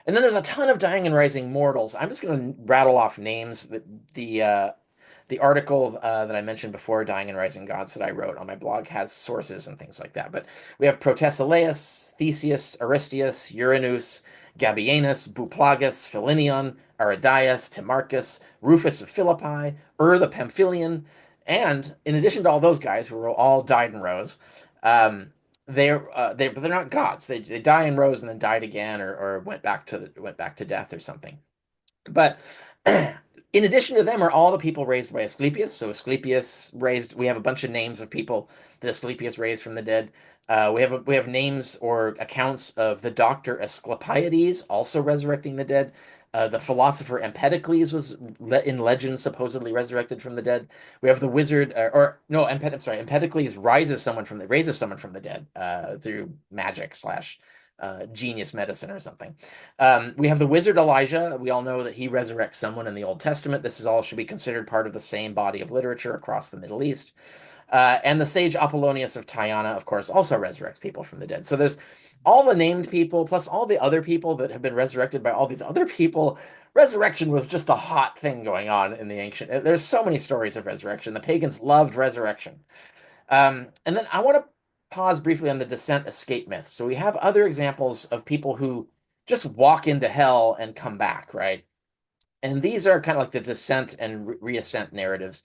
And then there's a ton of dying and rising mortals. I'm just going to rattle off names. The article that I mentioned before, Dying and Rising Gods, that I wrote on my blog has sources and things like that. But we have Protesilaus, Theseus, Aristeus, Uranus, Gabienus, Buplagus, Philinion, Aridias, Timarchus, Rufus of Philippi, the Pamphylian, and in addition to all those guys who were all died and rose, um, they're not gods. They die and rose and then died again, or went back to death or something. But in addition to them are all the people raised by Asclepius. So Asclepius raised. We have a bunch of names of people that Asclepius raised from the dead. We have names or accounts of the doctor Asclepiades also resurrecting the dead. The philosopher Empedocles was in legend supposedly resurrected from the dead. We have the wizard, or no, I'm sorry, Empedocles raises someone from the dead through magic slash genius medicine or something. We have the wizard Elijah. We all know that he resurrects someone in the Old Testament. This is all should be considered part of the same body of literature across the Middle East. And the sage Apollonius of Tyana, of course, also resurrects people from the dead. So there's all the named people, plus all the other people that have been resurrected by all these other people. Resurrection was just a hot thing going on in the ancient. There's so many stories of resurrection. The pagans loved resurrection. And then I want to pause briefly on the descent escape myth. So we have other examples of people who just walk into hell and come back, right? And these are kind of like the descent and reascent narratives.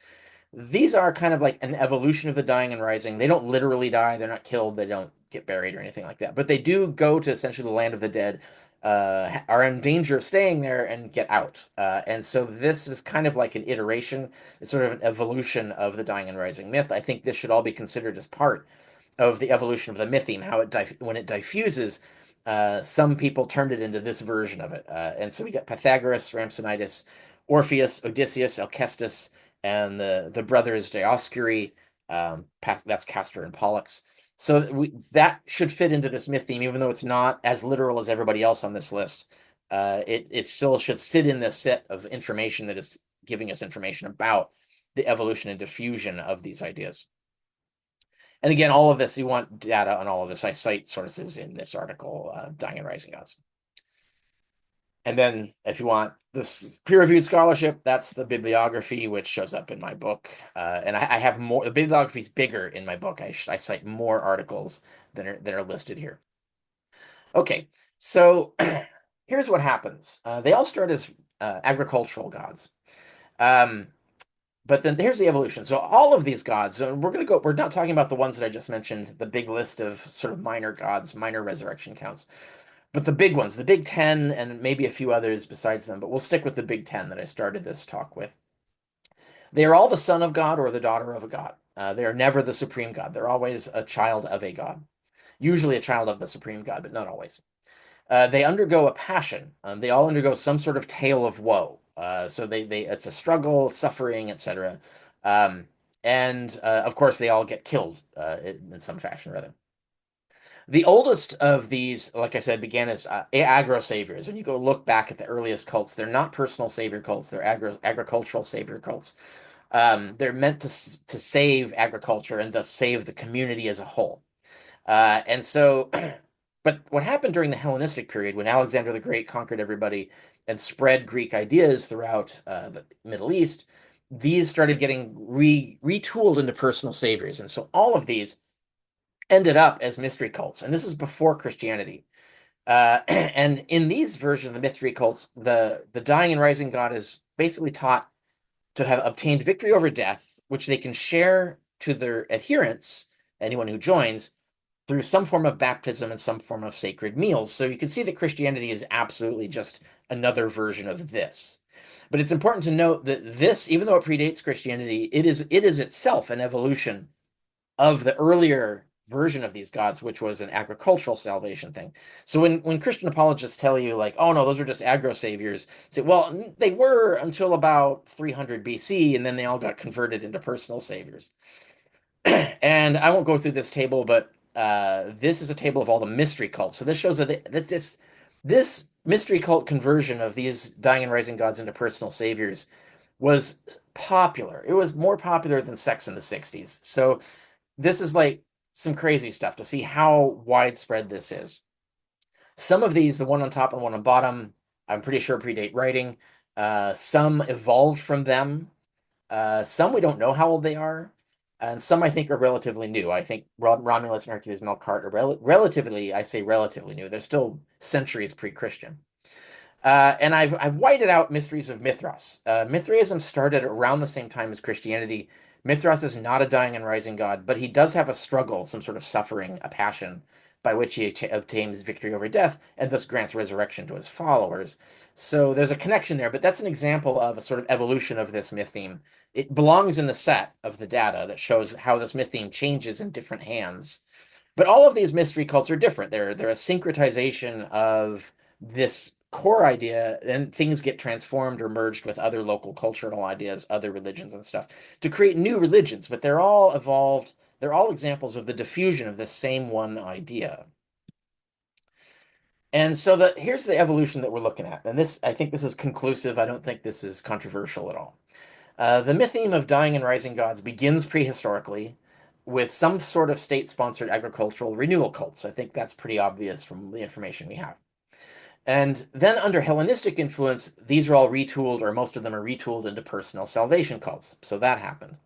These are kind of like an evolution of the dying and rising. They don't literally die, they're not killed, they don't get buried or anything like that. But they do go to essentially the land of the dead, are in danger of staying there and get out. And so this is kind of like an iteration, it's sort of an evolution of the dying and rising myth. I think this should all be considered as part of the evolution of the mytheme, how when it diffuses, some people turned it into this version of it. And so we got Pythagoras, Rhampsinitus, Orpheus, Odysseus, Alcestis, and the brothers Dioscuri, that's Castor and Pollux. So that should fit into this myth theme, even though it's not as literal as everybody else on this list. It still should sit in this set of information that is giving us information about the evolution and diffusion of these ideas. And again, all of this, you want data on all of this. I cite sources in this article, Dying and Rising Gods. And then if you want this peer-reviewed scholarship, that's the bibliography, which shows up in my book. And I have more, the bibliography is bigger in my book. I cite more articles than are listed here. Okay, so here's what happens. They all start as agricultural gods. But then here's the evolution. So all of these gods, so we're not talking about the ones that I just mentioned, the big list of sort of minor gods, minor resurrection counts. But the big ones, the big 10, and maybe a few others besides them, but we'll stick with the big 10 that I started this talk with. They are all the son of God or the daughter of a god. They are never the supreme god. They're always a child of a god, usually a child of the supreme god, but not always. They undergo a passion. They all undergo some sort of tale of woe. So it's a struggle, suffering, etc. And of course, they all get killed in some fashion or other. The oldest of these, like I said, began as agro saviors. When you go look back at the earliest cults, they're not personal savior cults; they're agricultural savior cults. They're meant to save agriculture and thus save the community as a whole. And so, but what happened during the Hellenistic period, when Alexander the Great conquered everybody and spread Greek ideas throughout the Middle East, these started getting retooled into personal saviors, and so all of these ended up as mystery cults, and this is before Christianity. And in these versions of the mystery cults, the dying and rising god is basically taught to have obtained victory over death, which they can share to their adherents, anyone who joins, through some form of baptism and some form of sacred meals. So you can see that Christianity is absolutely just another version of this. But it's important to note that this, even though it predates Christianity, it is itself an evolution of the earlier version of these gods, which was an agricultural salvation thing. So when Christian apologists tell you like, oh no, those are just agro saviors, say, well, they were until about 300 BC, and then they all got converted into personal saviors. And I won't go through this table, but this is a table of all the mystery cults. So this shows that this mystery cult conversion of these dying and rising gods into personal saviors was popular. It was more popular than sex in the 60s. So this is like some crazy stuff to see how widespread this is. Some of these, the one on top and one on bottom, I'm pretty sure predate writing. Some evolved from them. Some we don't know how old they are. And some I think are relatively new. I think Romulus and Hercules Melkart are relatively, I say relatively new. They're still centuries pre-Christian. And I've whited out Mysteries of Mithras. Mithraism started around the same time as Christianity. Mithras is not a dying and rising god, but he does have a struggle, some sort of suffering, a passion, by which he obtains victory over death and thus grants resurrection to his followers. So there's a connection there, but that's an example of a sort of evolution of this myth theme. It belongs in the set of the data that shows how this myth theme changes in different hands. But all of these mystery cults are different. They're a syncretization of this core idea, and things get transformed or merged with other local cultural ideas, other religions and stuff to create new religions, but they're all evolved. They're all examples of the diffusion of this same one idea. And so here's the evolution that we're looking at. And this, I think this is conclusive. I don't think this is controversial at all. The mytheme of dying and rising gods begins prehistorically with some sort of state-sponsored agricultural renewal cults. I think that's pretty obvious from the information we have. And then under Hellenistic influence, these are all retooled, or most of them are retooled into personal salvation cults. So that happened.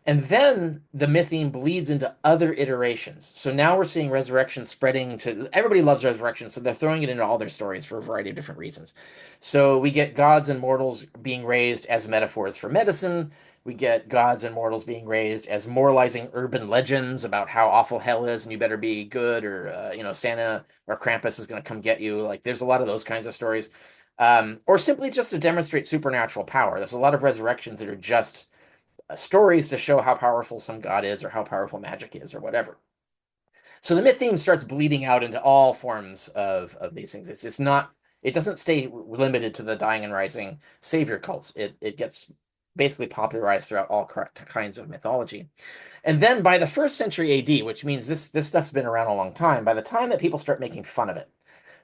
And then the mytheme bleeds into other iterations. So now we're seeing resurrection spreading to everybody loves resurrection, so they're throwing it into all their stories for a variety of different reasons. So we get gods and mortals being raised as metaphors for medicine. We get gods and mortals being raised as moralizing urban legends about how awful hell is and you better be good, or Santa or Krampus is going to come get you. Like there's a lot of those kinds of stories. Or simply just to demonstrate supernatural power. There's a lot of resurrections that are just stories to show how powerful some god is or how powerful magic is or whatever. So the myth theme starts bleeding out into all forms of these things. It's not, it doesn't stay limited to the dying and rising savior cults. It gets basically popularized throughout all kinds of mythology. And then by the first century AD, which means this stuff's been around a long time, by the time that people start making fun of it.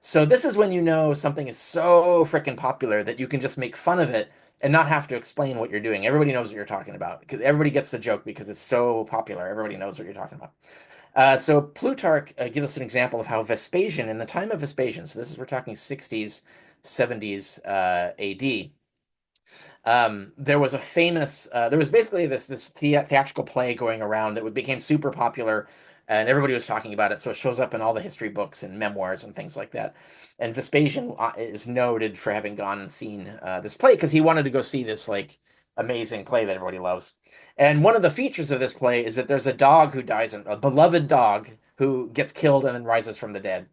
So this is when you know something is so freaking popular that you can just make fun of it and not have to explain what you're doing. Everybody knows what you're talking about because everybody gets the joke because it's so popular. Everybody knows what you're talking about. So Plutarch gives us an example of how Vespasian, in the time of Vespasian, so this is we're talking 60s, 70s AD, there was a famous there was basically this theatrical play going around that became super popular, and everybody was talking about it, so it shows up in all the history books and memoirs and things like that. And Vespasian is noted for having gone and seen this play because he wanted to go see this like amazing play that everybody loves. And one of the features of this play is that there's a dog who dies, a beloved dog who gets killed and then rises from the dead.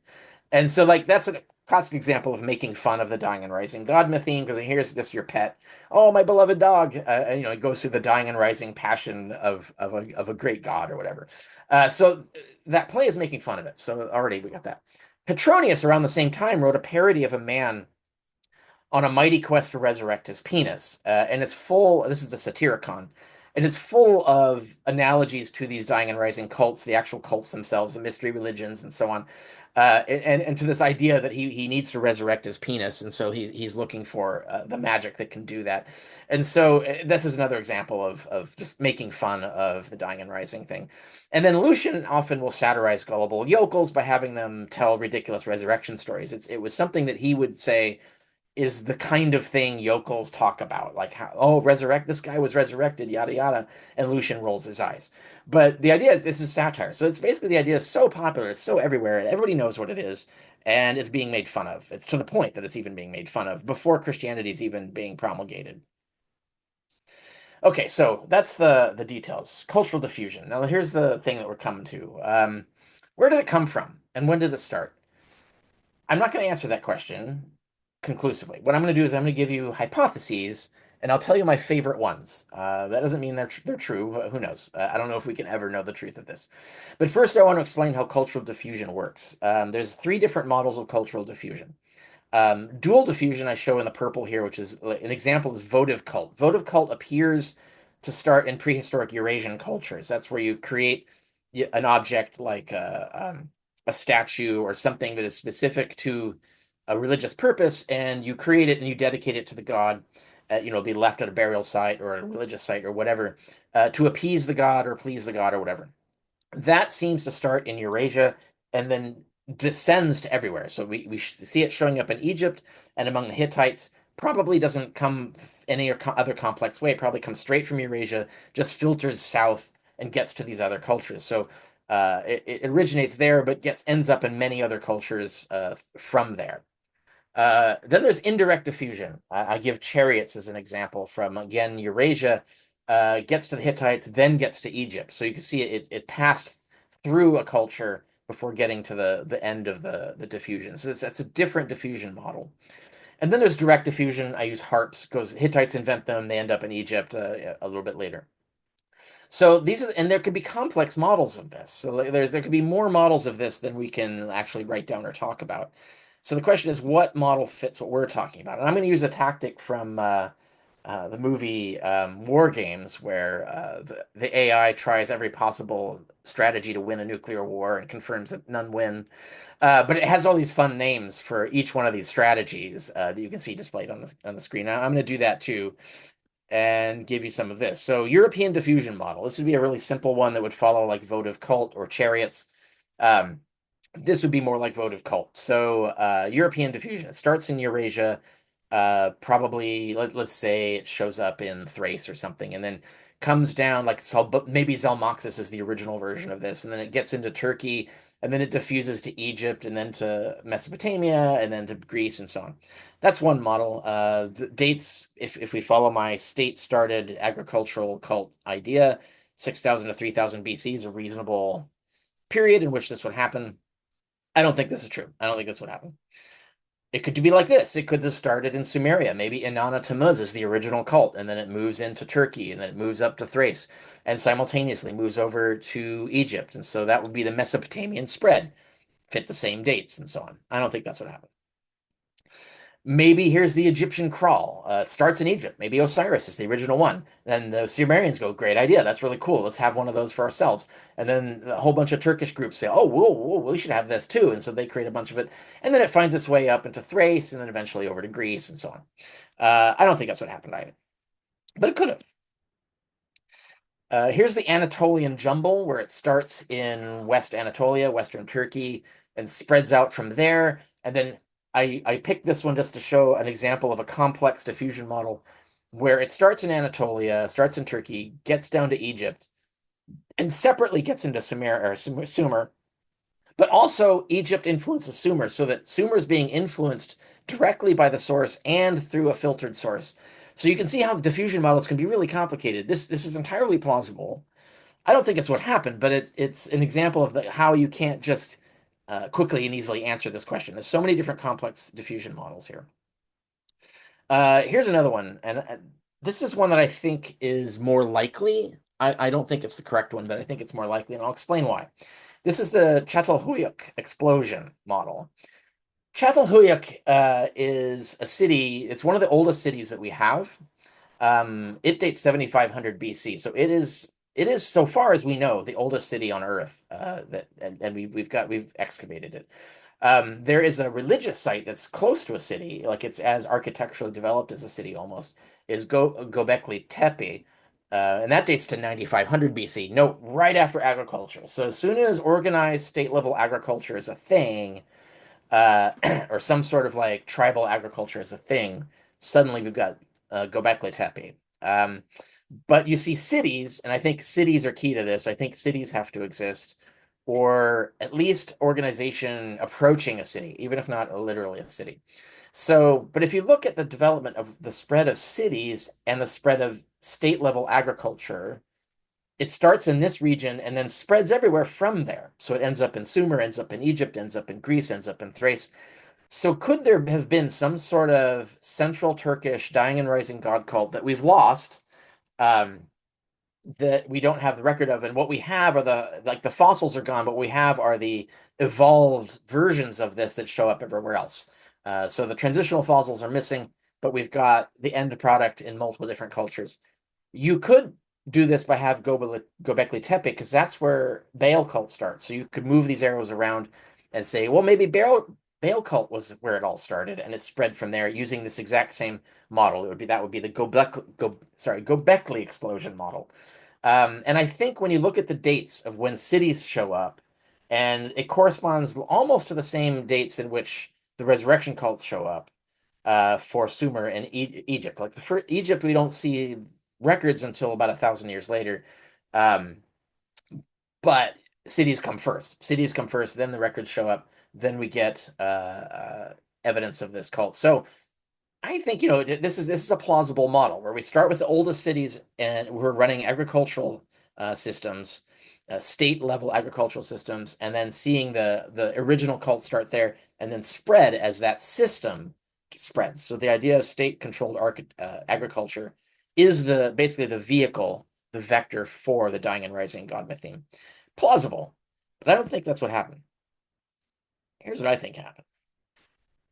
And so, like, that's a classic example of making fun of the dying and rising God myth theme, because here's just your pet. Oh, my beloved dog. And, it goes through the dying and rising passion of a great god or whatever. So that play is making fun of it. So already we got that. Petronius, around the same time, wrote a parody of a man on a mighty quest to resurrect his penis. And it's full, this is the Satyricon, and it's full of analogies to these dying and rising cults, the actual cults themselves, the mystery religions, and so on. And to this idea that he needs to resurrect his penis, and so he's looking for the magic that can do that. And so this is another example of just making fun of the dying and rising thing. And then Lucian often will satirize gullible yokels by having them tell ridiculous resurrection stories. It was something that he would say is the kind of thing yokels talk about, like how, oh, resurrect, this guy was resurrected, yada yada, and Lucian rolls his eyes. But the idea is this is satire, so it's basically the idea is so popular, it's so everywhere, everybody knows what it is, and it's being made fun of. It's to the point that it's even being made fun of before Christianity is even being promulgated. Okay, so that's the details. Cultural diffusion. Now here's the thing that we're coming to. Where did it come from, and when did it start? I'm not going to answer that question conclusively. What I'm going to do is I'm going to give you hypotheses, and I'll tell you my favorite ones. That doesn't mean they're true. Who knows? I don't know if we can ever know the truth of this. But first, I want to explain how cultural diffusion works. There's three different models of cultural diffusion. Dual diffusion I show in the purple here, which is an example is votive cult. Votive cult appears to start in prehistoric Eurasian cultures. That's where you create an object like a statue or something that is specific to a religious purpose, and you create it and you dedicate it to the god. Be left at a burial site or a religious site or whatever, to appease the god or please the god or whatever. That seems to start in Eurasia and then descends to everywhere. So we see it showing up in Egypt and among the Hittites. Probably doesn't come any other complex way. It probably comes straight from Eurasia, just filters south and gets to these other cultures. So it originates there, but ends up in many other cultures from there. Then there's indirect diffusion. I give chariots as an example from, again, Eurasia, gets to the Hittites, then gets to Egypt. So you can see it passed through a culture before getting to the end of the diffusion. So that's a different diffusion model. And then there's direct diffusion. I use harps, goes Hittites invent them, they end up in Egypt a little bit later. So and there could be complex models of this. So there could be more models of this than we can actually write down or talk about. So the question is, what model fits what we're talking about? And I'm going to use a tactic from the movie War Games, where the AI tries every possible strategy to win a nuclear war and confirms that none win. But it has all these fun names for each one of these strategies that you can see displayed on the screen. Now, I'm going to do that too and give you some of this. So European diffusion model. This would be a really simple one that would follow like votive cult or chariots. Um, this would be more like votive cult. So European diffusion. It starts in Eurasia. Probably let's say it shows up in Thrace or something, and then comes down like maybe Zalmoxis is the original version of this, and then it gets into Turkey, and then it diffuses to Egypt, and then to Mesopotamia, and then to Greece, and so on. That's one model. The dates, if we follow my state-started agricultural cult idea, 6,000 to 3,000 BC is a reasonable period in which this would happen. I don't think this is true. I don't think this would happen. It could be like this. It could have started in Sumeria. Maybe Inanna Tammuz is the original cult, and then it moves into Turkey, and then it moves up to Thrace, and simultaneously moves over to Egypt. And so that would be the Mesopotamian spread, fit the same dates, and so on. I don't think that's what happened. Maybe here's the Egyptian crawl. Starts in Egypt. Maybe Osiris is the original one. Then the Sumerians go, great idea. That's really cool. Let's have one of those for ourselves. And then a whole bunch of Turkish groups say, oh, whoa, we should have this too. And so they create a bunch of it. And then it finds its way up into Thrace and then eventually over to Greece and so on. I don't think that's what happened either, but it could have. Here's the Anatolian jumble, where it starts in West Anatolia, Western Turkey, and spreads out from there. And then I picked this one just to show an example of a complex diffusion model where it starts in Anatolia, starts in Turkey, gets down to Egypt, and separately gets into Sumer, but also Egypt influences Sumer, so that Sumer is being influenced directly by the source and through a filtered source. So you can see how diffusion models can be really complicated. This is entirely plausible. I don't think it's what happened, but it's an example of how you can't just quickly and easily answer this question. There's so many different complex diffusion models here. Here's another one, and this is one that I think is more likely. I don't think it's the correct one, but I think it's more likely, and I'll explain why. This is the Çatalhöyük explosion model. Çatalhöyük is a city. It's one of the oldest cities that we have. It dates 7,500 BC, so it is so far as we know the oldest city on Earth. And we've excavated it. There is a religious site that's close to a city, like it's as architecturally developed as a city almost, is Göbekli Tepe, and that dates to 9,500 BC. No, right after agriculture. So as soon as organized state level agriculture is a thing, uh, or some sort of like tribal agriculture is a thing, suddenly we've got Göbekli Tepe. But you see cities, and I think cities are key to this. I think cities have to exist, or at least organization approaching a city, even if not literally a city. So, but if you look at the development of the spread of cities and the spread of state level agriculture, it starts in this region and then spreads everywhere from there. So it ends up in Sumer, ends up in Egypt, ends up in Greece, ends up in Thrace. So could there have been some sort of central Turkish dying and rising god cult that we've lost, um, that we don't have the record of? And what we have are the fossils are gone, but what we have are the evolved versions of this that show up everywhere else. So the transitional fossils are missing, but we've got the end product in multiple different cultures. You could do this by have Göbekli Tepe, because that's where Baal cult starts. So you could move these arrows around and say, well, maybe Baal cult was where it all started, and it spread from there using this exact same model. That would be the Göbekli explosion model. And I think when you look at the dates of when cities show up, and it corresponds almost to the same dates in which the resurrection cults show up for Sumer and Egypt. Like Egypt, we don't see records until about 1,000 years later. Um, but cities come first. Cities come first, then the records show up, then we get evidence of this cult. So I think, this is a plausible model where we start with the oldest cities and we're running agricultural systems, state level agricultural systems, and then seeing the original cult start there and then spread as that system spreads. So the idea of state controlled agriculture is basically the vehicle, the vector for the dying and rising God myth theme. Plausible, but I don't think that's what happened. Here's what I think happened.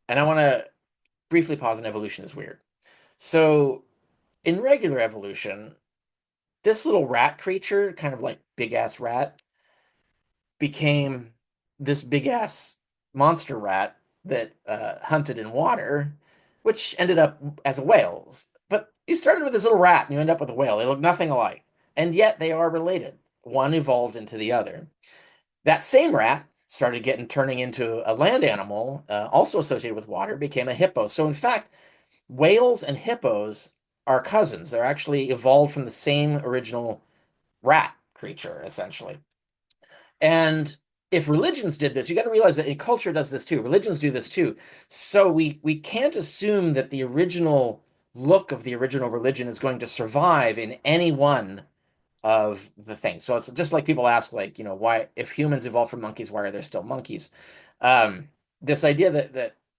And I want to briefly pause on evolution is weird. So in regular evolution, this little rat creature, kind of like big ass rat, became this big ass monster rat that hunted in water, which ended up as a whale. But you started with this little rat and you end up with a whale. They look nothing alike, and yet they are related. One evolved into the other. That same rat started getting turning into a land animal, also associated with water, became a hippo. So in fact, whales and hippos are cousins. They're actually evolved from the same original rat creature, essentially. And if religions did this, you got to realize that culture does this too. Religions do this too. So we can't assume that the original look of the original religion is going to survive in any one of the things. So it's just like people ask, like, why, if humans evolved from monkeys, why are there still monkeys? Um, this idea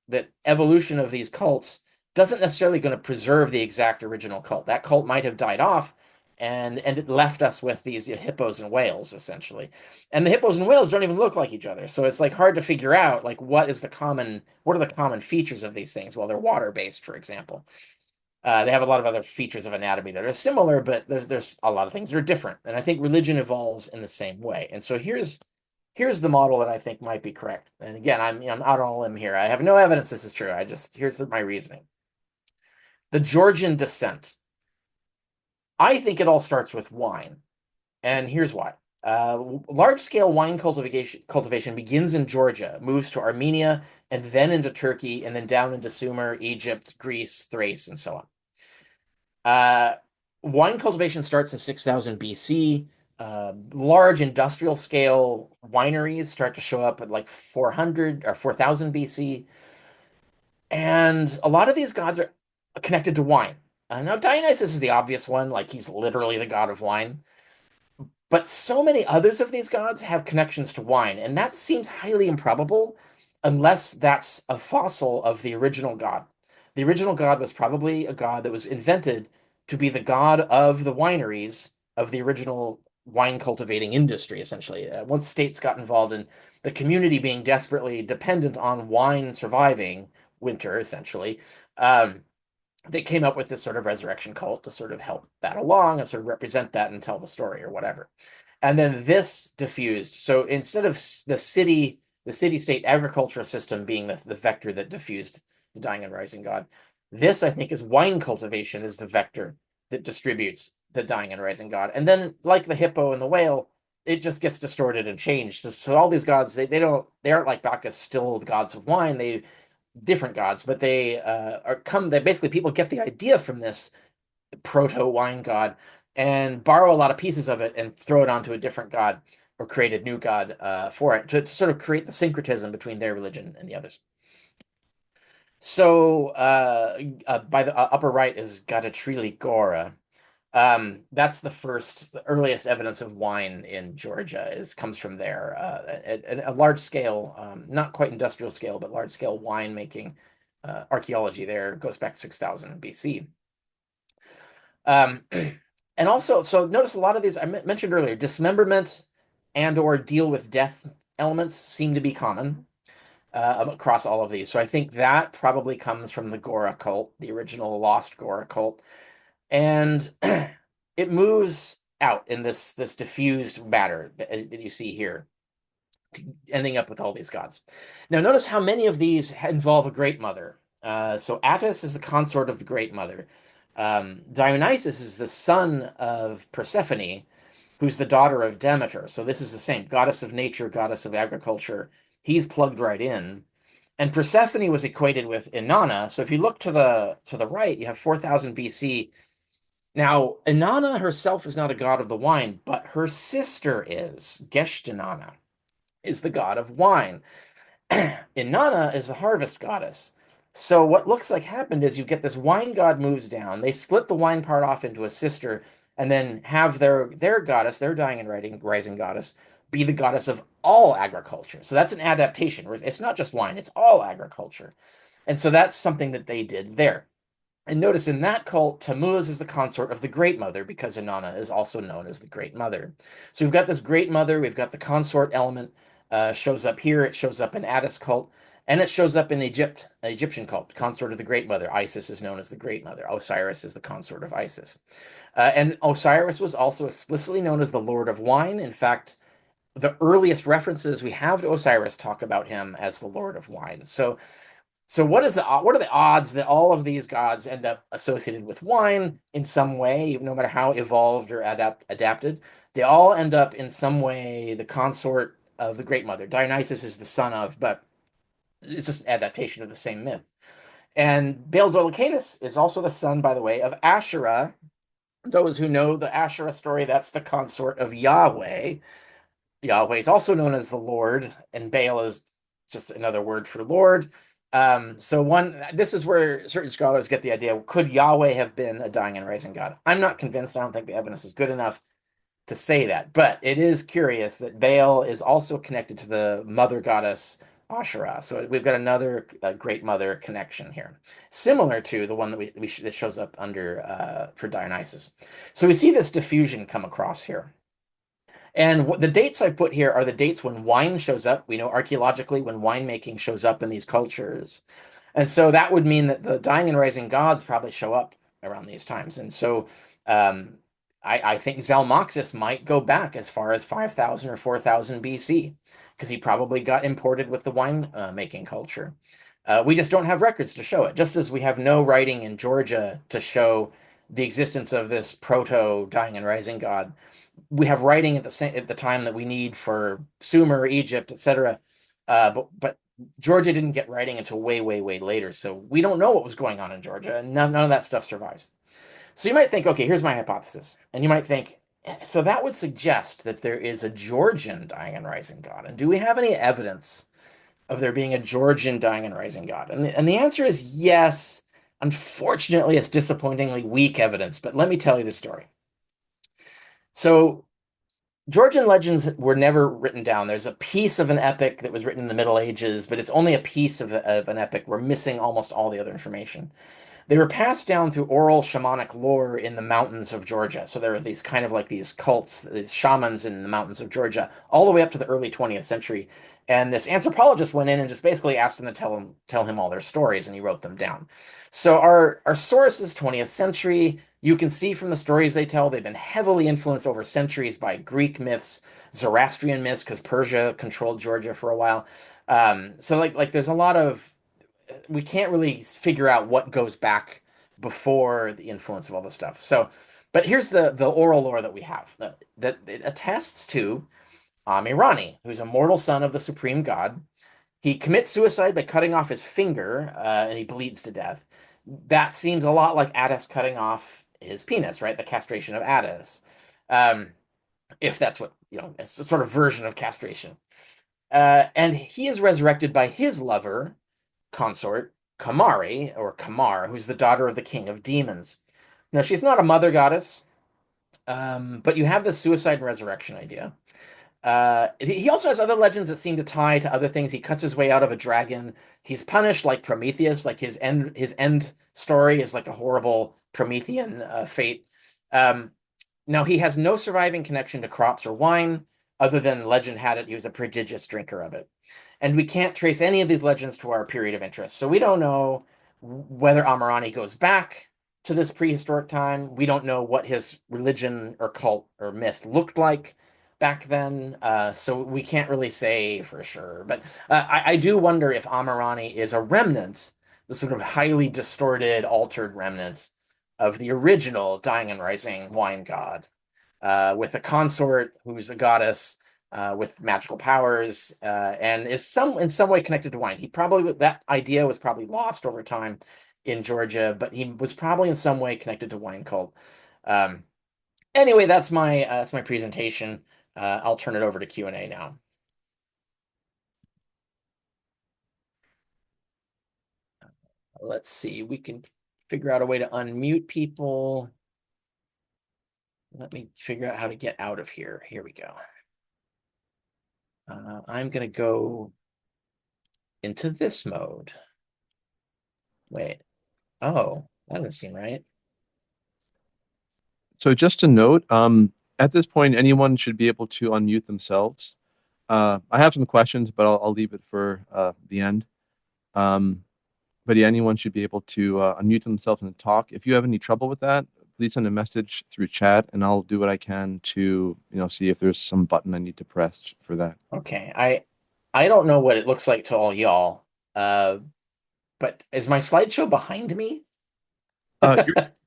that evolution of these cults doesn't necessarily going to preserve the exact original cult. That cult might have died off, and it left us with these hippos and whales essentially. And the hippos and whales don't even look like each other, so it's like hard to figure out like what are the common features of these things. Well, they're water based, for example. They have a lot of other features of anatomy that are similar, but there's a lot of things that are different. And I think religion evolves in the same way. And so here's the model that I think might be correct. And again, I'm out on a limb here. I have no evidence this is true. Here's my reasoning. The Georgian descent. I think it all starts with wine, and here's why. Large-scale wine cultivation begins in Georgia, moves to Armenia, and then into Turkey, and then down into Sumer, Egypt, Greece, Thrace, and so on. Uh, Wine cultivation starts in 6000 BC. Large industrial scale wineries start to show up at like 400 or 4000 BC. And a lot of these gods are connected to wine. Now, Dionysus is the obvious one, like he's literally the god of wine. But so many others of these gods have connections to wine, and that seems highly improbable unless that's a fossil of the original god. The original god was probably a god that was invented to be the god of the wineries of the original wine cultivating industry, essentially. Once states got involved in the community being desperately dependent on wine surviving winter, essentially, um, they came up with this sort of resurrection cult to sort of help that along and sort of represent that and tell the story or whatever. And then this diffused. So instead of the city state agricultural system being the vector that diffused the dying and rising god, this I think is wine cultivation is the vector that distributes the dying and rising god. And then like the hippo and the whale, it just gets distorted and changed. So all these gods, they aren't like Bacchus, still the gods of wine. They different gods, but they basically people get the idea from this proto wine god and borrow a lot of pieces of it and throw it onto a different god or create a new god for it to sort of create the syncretism between their religion and the others. So by the upper right is Gadatrili Gora. That's the earliest evidence of wine in Georgia comes from there. A large scale, not quite industrial scale, but large scale wine making archaeology there goes back 6000 BC. Um, and also, so notice a lot of these I mentioned earlier, dismemberment and or deal with death elements seem to be common across all of these. So I think that probably comes from the Gora cult, the original lost Gora cult. And it moves out in this diffused matter that you see here, ending up with all these gods. Now, notice how many of these involve a great mother. So Attis is the consort of the great mother. Dionysus is the son of Persephone, who's the daughter of Demeter. So this is the same goddess of nature, goddess of agriculture. He's plugged right in. And Persephone was equated with Inanna. So if you look to the right, you have 4000 BC. Now, Inanna herself is not a god of the wine, but her sister is. Geshtinanna is the god of wine. Inanna is the harvest goddess. So what looks like happened is you get this wine god moves down. They split the wine part off into a sister, and then have their goddess, their dying and rising goddess, be the goddess of all agriculture. So that's an adaptation. It's not just wine; it's all agriculture. And so that's something that they did there. And notice in that cult, Tammuz is the consort of the Great Mother because Inanna is also known as the Great Mother. So we've got this Great Mother, we've got the consort element shows up here, it shows up in Attis cult, And it shows up in Egyptian cult, consort of the Great Mother. Isis is known as the Great Mother. Osiris is the consort of Isis. And Osiris was also explicitly known as the Lord of Wine. In fact, the earliest references we have to Osiris talk about him as the Lord of Wine. So what are the odds that all of these gods end up associated with wine in some way, no matter how evolved or adapted? They all end up in some way the consort of the Great Mother. Dionysus is the son of, but it's just an adaptation of the same myth. And Baal Dolicanus is also the son, by the way, of Asherah. Those who know the Asherah story, that's the consort of Yahweh. Yahweh is also known as the Lord, and Baal is just another word for Lord. This is where certain scholars get the idea, could Yahweh have been a dying and rising God? I'm not convinced. I don't think the evidence is good enough to say that, but it is curious that Baal is also connected to the mother goddess Asherah. So we've got another great mother connection here, similar to the one that shows up under for Dionysus. So we see this diffusion come across here. And the dates I put here are the dates when wine shows up. We know archaeologically when winemaking shows up in these cultures. And so that would mean that the dying and rising gods probably show up around these times. And so um, I think Zalmoxis might go back as far as 5,000 or 4,000 BC because he probably got imported with the wine making culture. We just don't have records to show it, just as we have no writing in Georgia to show the existence of this proto dying and rising god. We have writing at the time that we need for Sumer, Egypt, etc. But Georgia didn't get writing until way, way, way later, so we don't know what was going on in Georgia, and none of that stuff survives. So you might think, okay, here's my hypothesis, and you might think, so that would suggest that there is a Georgian dying and rising god, and do we have any evidence of there being a Georgian dying and rising god? And the answer is yes. Unfortunately, it's disappointingly weak evidence, but let me tell you the story. So Georgian legends were never written down. There's a piece of an epic that was written in the Middle Ages, but it's only a piece of an epic. We're missing almost all the other information. They were passed down through oral shamanic lore in the mountains of Georgia. So there were these kind of like these cults, these shamans in the mountains of Georgia, all the way up to the early 20th century. And this anthropologist went in and just basically asked them to tell him all their stories, and he wrote them down. So our source is 20th century. You can see from the stories they tell, they've been heavily influenced over centuries by Greek myths, Zoroastrian myths, because Persia controlled Georgia for a while. So like there's a lot of we can't really figure out what goes back before the influence of all this stuff. So, but here's the oral lore that we have that it attests to Amirani, who's a mortal son of the supreme god. He commits suicide by cutting off his finger, and he bleeds to death. That seems a lot like Attis cutting off his penis, right? The castration of Attis. Um, if that's what, it's a sort of version of castration. And he is resurrected by his lover, consort, Kamari, or Kamar, who's the daughter of the king of demons. Now, she's not a mother goddess, but you have the suicide and resurrection idea. He also has other legends that seem to tie to other things. He cuts his way out of a dragon. He's punished like Prometheus, like his end story is like a horrible Promethean fate. Um, Now he has no surviving connection to crops or wine, other than legend had it he was a prodigious drinker of it. And we can't trace any of these legends to our period of interest. So we don't know whether Amirani goes back to this prehistoric time. We don't know what his religion or cult or myth looked like back then. So we can't really say for sure. But I do wonder if Amirani is a remnant, the sort of highly distorted, altered remnant of the original dying and rising wine god, with a consort who's a goddess with magical powers, and is in some way connected to wine. That idea was probably lost over time in Georgia, but he was probably in some way connected to wine cult. Um, anyway, that's my presentation. I'll turn it over to Q&A now. Let's see. We can figure out a way to unmute people. Let me figure out how to get out of here. Here we go. I'm going to go into this mode. Wait. Oh, that doesn't seem right. So just a note, at this point, anyone should be able to unmute themselves. I have some questions, but I'll leave it for the end. Um, but yeah, anyone should be able to unmute themselves and talk. If you have any trouble with that, please send a message through chat, and I'll do what I can to, see if there's some button I need to press for that. Okay. I don't know what it looks like to all y'all. Uh, but is my slideshow behind me?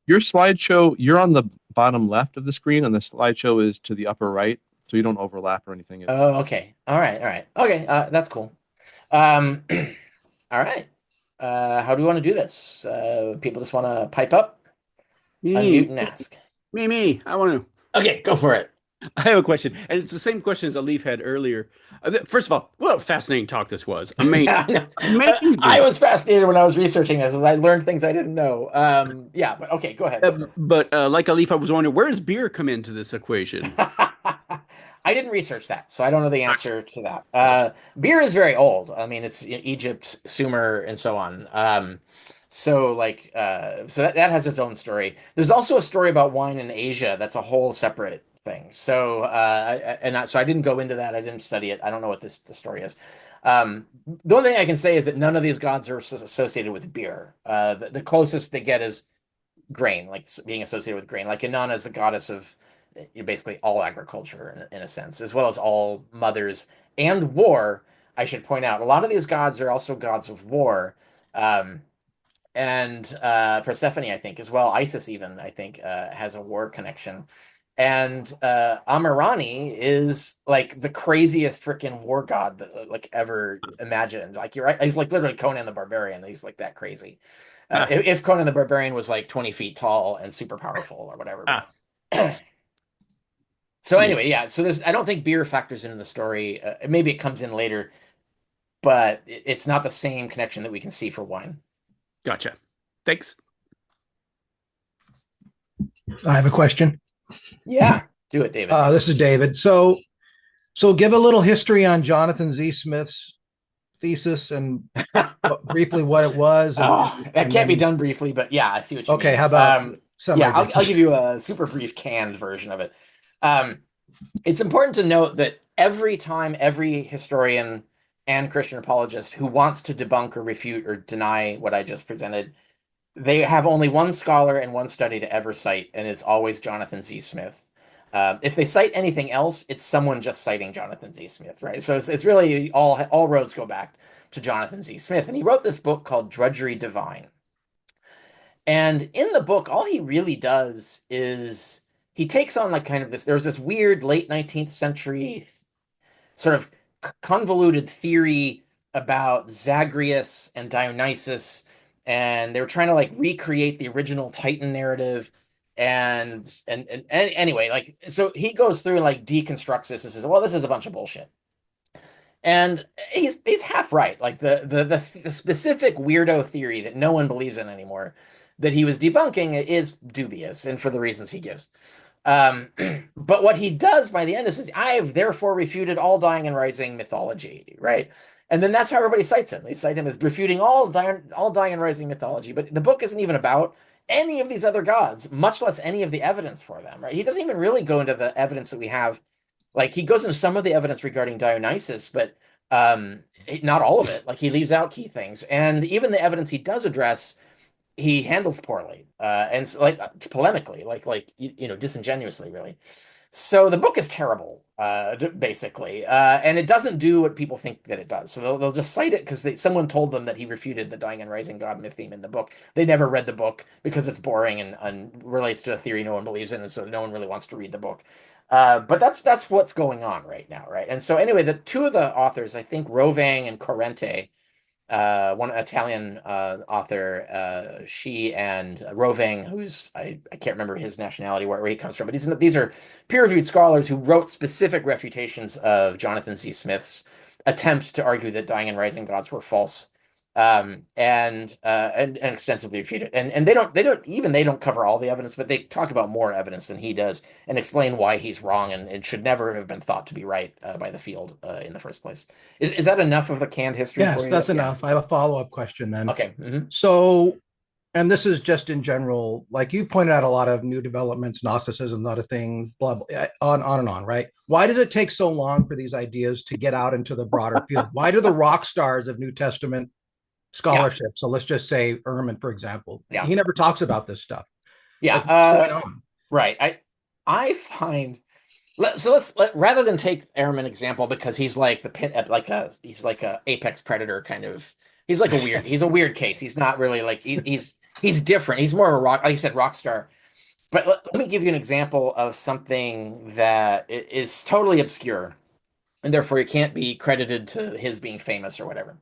Your slideshow, you're on the bottom left of the screen, and the slideshow is to the upper right, so you don't overlap or anything. Oh, okay. All right. All right. Okay. That's cool. Um, all right. How do we want to do this? People just want to pipe up, unmute, Me, and ask. me. I want to. Okay, go for it. I have a question, and it's the same question as Alif had earlier. First of all, what a fascinating talk this was. Yeah, I know. I Amazing. was fascinated when I was researching this as I learned things I didn't know. Yeah, but okay, go ahead. But like Alif, I was wondering, where does beer come into this equation? I didn't research that, so I don't know the answer to that. Gotcha. Beer is very old. I mean, it's Egypt, Sumer, and so on. So that has its own story. There's also a story about wine in Asia that's a whole separate thing. So I didn't go into that. I didn't study it. I don't know what the story is. The only thing I can say is that none of these gods are associated with beer. The closest they get is grain, like being associated with grain. Like Inanna is the goddess of basically all agriculture in a sense, as well as all mothers and war. I should point out a lot of these gods are also gods of war. Um, and Persephone, I think, as well. Isis, even, I think, has a war connection. And Amirani is like the craziest freaking war god that like ever imagined. Like you're right, he's like literally Conan the Barbarian. He's like that crazy. Ah, If Conan the Barbarian was like 20 feet tall and super powerful or whatever. ah, So neat. anyway, yeah. So there's I don't think beer factors into the story. Maybe it comes in later, but it's not the same connection that we can see for wine. Gotcha. Thanks. I have a question. Yeah, do it, David. This is David. So give a little history on Jonathan Z. Smith's thesis and briefly what it was, Oh, that and can't be then done briefly, but yeah, I see what you okay. mean. How about Yeah, semi I'll briefly? give you a super brief canned version of it. Um, it's important to note that every time every historian and Christian apologist who wants to debunk or refute or deny what I just presented, they have only one scholar and one study to ever cite, and it's always Jonathan Z. Smith. If they cite anything else, it's someone just citing Jonathan Z. Smith, right? So it's really all roads go back to Jonathan Z. Smith, and he wrote this book called Drudgery Divine. And in the book, all he really does is he takes on like kind of this. There's this weird late 19th century sort of convoluted theory about Zagreus and Dionysus, and they were trying to like recreate the original Titan narrative. And anyway, like so he goes through and like deconstructs this and says, well, this is a bunch of bullshit. And he's half right. Like the specific weirdo theory that no one believes in anymore that he was debunking is dubious, and for the reasons he gives. Um, but what he does by the end is says, I have therefore refuted all dying and rising mythology, right? And then that's how everybody cites him. They cite him as refuting all dying and rising mythology. But the book isn't even about any of these other gods, much less any of the evidence for them, right? He doesn't even really go into the evidence that we have. Like he goes into some of the evidence regarding Dionysus, but not all of it. Like he leaves out key things. And even the evidence he does address he handles poorly and like polemically disingenuously really. So the book is terrible basically and it doesn't do what people think that it does. So they'll just cite it because someone told them that he refuted the dying and rising god myth theme in the book. They never read the book because it's boring and relates to a theory no one believes in, and so no one really wants to read the book. But that's what's going on right now, right? And so anyway, the two of the authors, I think Rovang and Corrente, one Italian author, she and Roving, who's I can't remember his nationality, where he comes from, but these are peer-reviewed scholars who wrote specific refutations of Jonathan Z. Smith's attempt to argue that dying and rising gods were false, and extensively refuted. And they don't cover all the evidence, but they talk about more evidence than he does and explain why he's wrong and it should never have been thought to be right by the field in the first place. Is that enough of the canned history for Yes, you? that's Yeah. enough. I have a follow up question then. Okay. So, and this is just in general, like you pointed out a lot of new developments, Gnosticism, a lot of things, blah, blah, on and on, right? Why does it take so long for these ideas to get out into the broader field? Why do the rock stars of New Testament scholarship. So let's just say Ehrman, for example, Yeah. he never talks about this stuff. Yeah. Like, what's going on? Right. I find so rather than take Ehrman example because he's like the pin he's like a apex predator kind of he's like he's a weird case. He's not really like he's different. He's more of a rock, like you said, rock star. But let me give you an example of something that is totally obscure and therefore it can't be credited to his being famous or whatever.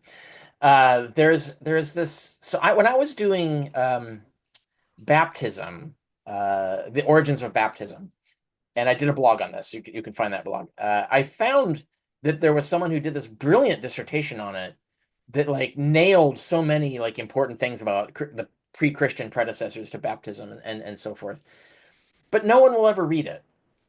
There's this. So when I was doing baptism, the origins of baptism, and I did a blog on this. You can find that blog. I found that there was someone who did this brilliant dissertation on it that like nailed so many like important things about the pre-Christian predecessors to baptism and so forth. But no one will ever read it.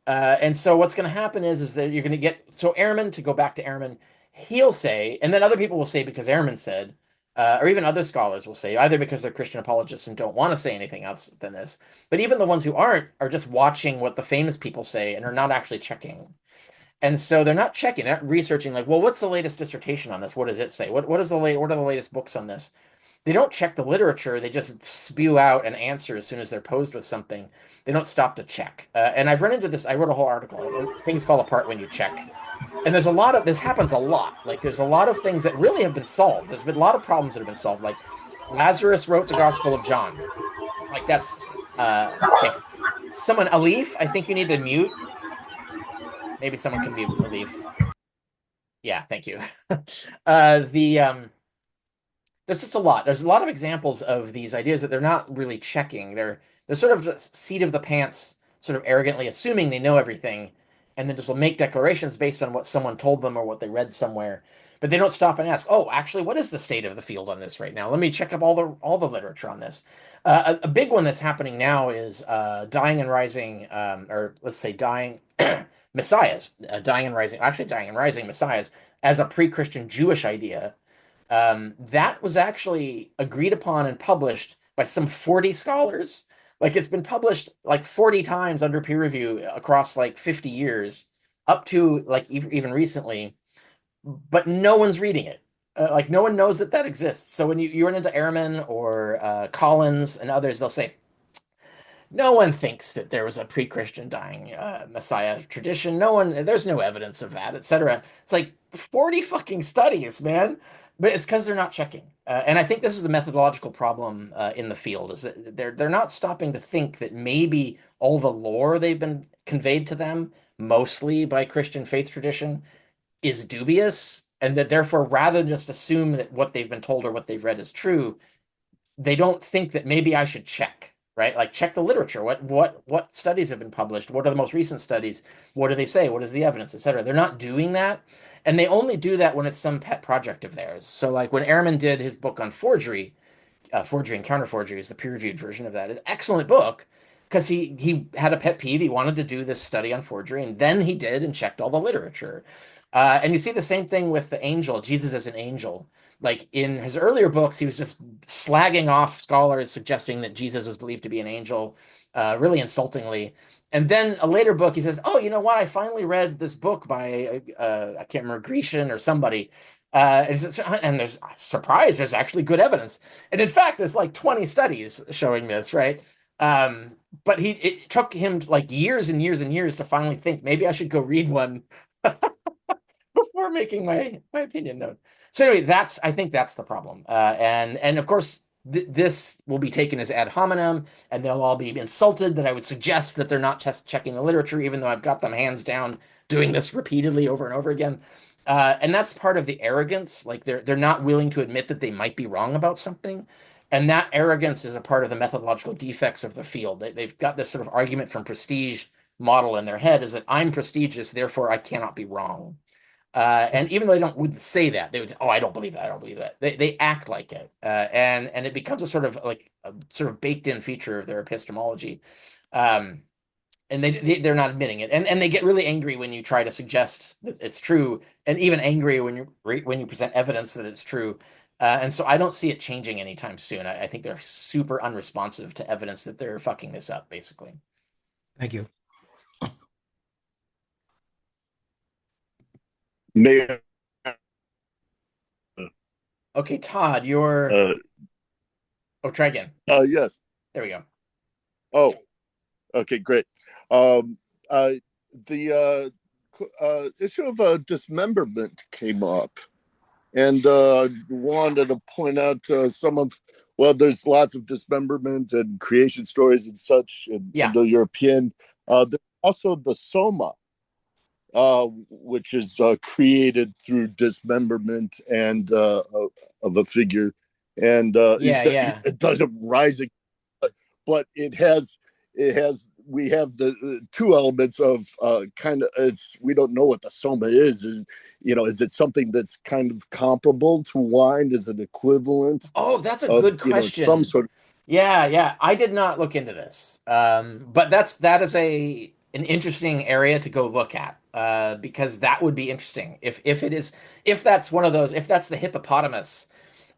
And so what's going to happen is that you're going to get so Ehrman, to go back to Ehrman, he'll say, and then other people will say because Ehrman said, or even other scholars will say, either because they're Christian apologists and don't want to say anything else than this, but even the ones who aren't are just watching what the famous people say and are not actually checking. And so they're not checking, they're not researching like, well, what's the latest dissertation on this? What does it say? What are the latest books on this? They don't check the literature. They just spew out an answer as soon as they're posed with something. They don't stop to check. And I've run into this. I wrote a whole article. Things fall apart when you check. And there's a lot of this happens a lot. Like there's a lot of things that really have been solved. There's been a lot of problems that have been solved. Like Lazarus wrote the Gospel of John. Like that's thanks. Someone Alif, I think you need to mute. Maybe someone can mute Alif. Yeah, thank you. The there's just a lot. There's a lot of examples of these ideas that they're not really checking. They're sort of just seat of the pants, sort of arrogantly assuming they know everything, and then just will make declarations based on what someone told them or what they read somewhere. But they don't stop and ask, "Oh, actually, what is the state of the field on this right now? Let me check up all the literature on this." A big one that's happening now is dying and rising, or let's say dying messiahs, dying and rising, actually dying and rising messiahs as a pre-Christian Jewish idea that was actually agreed upon and published by some 40 scholars. Like it's been published like 40 times under peer review across like 50 years, up to like even recently, but no one's reading it. Like no one knows that that exists. So when you run into Ehrman or Collins and others, they'll say, no one thinks that there was a pre-Christian dying Messiah tradition. No one, there's no evidence of that, etc. It's like 40 fucking studies, man. But it's because they're not checking. And I think this is a methodological problem in the field, is that they're not stopping to think that maybe all the lore they've been conveyed to them, mostly by Christian faith tradition, is dubious, and that therefore, rather than just assume that what they've been told or what they've read is true, they don't think that maybe I should check, right? Like check the literature. What studies have been published? What are the most recent studies? What do they say? What is the evidence, etc. They're not doing that. And they only do that when it's some pet project of theirs. So like when Ehrman did his book on forgery, Forgery and Counterforgery is the peer-reviewed version of that. It's an excellent book because he had a pet peeve. He wanted to do this study on forgery, and then he did and checked all the literature. And you see the same thing with the angel, Jesus as an angel. Like in his earlier books, he was just slagging off scholars, suggesting that Jesus was believed to be an angel, really insultingly. And then a later book, he says, "Oh, you know what? I finally read this book by I can't remember Grecian or somebody." And there's surprise, there's actually good evidence. And in fact, there's like 20 studies showing this, right? But it took him like years and years and years to finally think maybe I should go read one before making my opinion known. So anyway, I think that's the problem. And of course this will be taken as ad hominem, and they'll all be insulted that I would suggest that they're not just checking the literature, even though I've got them hands down doing this repeatedly over and over again. And that's part of the arrogance. Like they're not willing to admit that they might be wrong about something. And that arrogance is a part of the methodological defects of the field. They've got this sort of argument from prestige model in their head is that I'm prestigious, therefore I cannot be wrong. And even though they wouldn't say that, they would say, "Oh, I don't believe that. I don't believe that." They act like it, and it becomes a sort of like a sort of baked in feature of their epistemology. Um, and they're not admitting it, and they get really angry when you try to suggest that it's true, and even angry when you present evidence that it's true. And so I don't see it changing anytime soon. I think they're super unresponsive to evidence that they're fucking this up, basically. Thank you. They Okay, Todd, you're. Uh, Oh, try again. yes. There we go. Oh, okay, great. Um, uh, the issue of dismemberment came up, and wanted to point out some of. Well, there's lots of dismemberment and creation stories and such in Yeah, Indo-European. There's also the soma, which is created through dismemberment and of a figure, and yeah, yeah. it doesn't rise, but it has we have the two elements of kind of, it's, we don't know what the soma is, is it something that's kind of comparable to wine, is it equivalent Oh, that's a of good some question. sort of. Yeah, yeah. I did not look into this. But that is an interesting area to go look at. Because that would be interesting if it is, if that's one of those, if that's the hippopotamus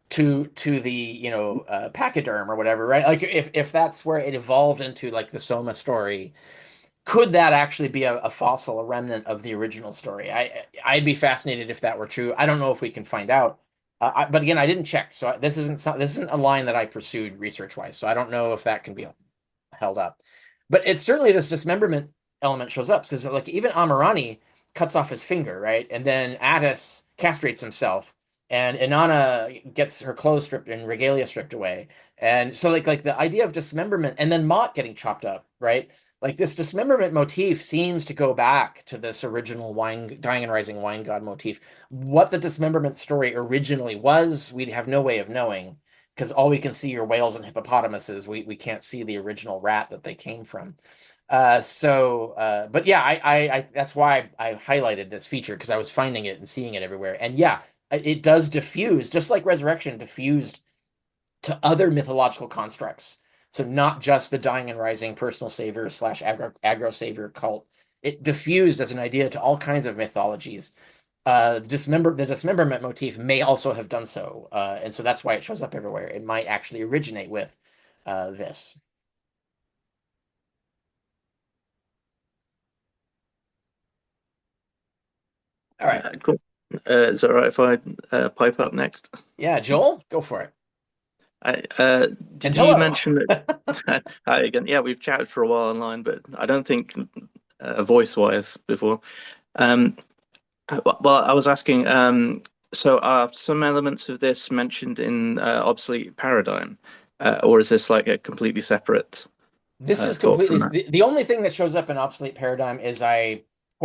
to the pachyderm or whatever, right? Like if that's where it evolved into like the Soma story, could that actually be a fossil, a remnant of the original story? I'd be fascinated if that were true. I don't know if we can find out. But again, I didn't check, so this isn't a line that I pursued research wise. So I don't know if that can be held up. But it's certainly this dismemberment element shows up because like even Amirani cuts off his finger, right? And then Attis castrates himself, and Inanna gets her clothes stripped and regalia stripped away. And so like the idea of dismemberment and then Mott getting chopped up, right? Like this dismemberment motif seems to go back to this original wine dying and rising wine god motif. What the dismemberment story originally was, we'd have no way of knowing because all we can see are whales and hippopotamuses. We can't see the original rat that they came from. But yeah, I that's why I highlighted this feature because I was finding it and seeing it everywhere. And yeah, it does diffuse, just like Resurrection diffused to other mythological constructs. So not just the dying and rising personal savior slash aggro savior cult. It diffused as an idea to all kinds of mythologies. The dismemberment motif may also have done so, and so that's why it shows up everywhere. It might actually originate with this. All right, Cool. Is it all right if I pipe up next? yeah, Joel, go for it. I, And did you hello. mention that? Hi again. Yeah, we've chatted for a while online, but I don't think voice-wise before. Um, well, I was asking, so are some elements of this mentioned in Obsolete Paradigm, or is this like a completely separate This is thought completely from that? the only thing that shows up in Obsolete Paradigm is I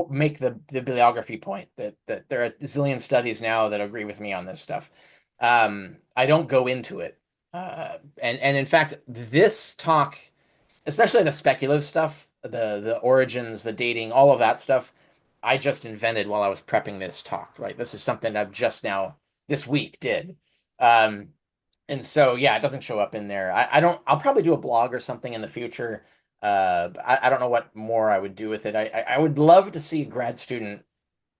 make the bibliography point that there are a zillion studies now that agree with me on this stuff. I don't go into it, and in fact, this talk, especially the speculative stuff, the origins, the dating, all of that stuff, I just invented while I was prepping this talk. Right, this is something I've just now this week did. Um, and so yeah, it doesn't show up in there. I don't. I'll probably do a blog or something in the future. I don't know what more I would do with it. I would love to see a grad student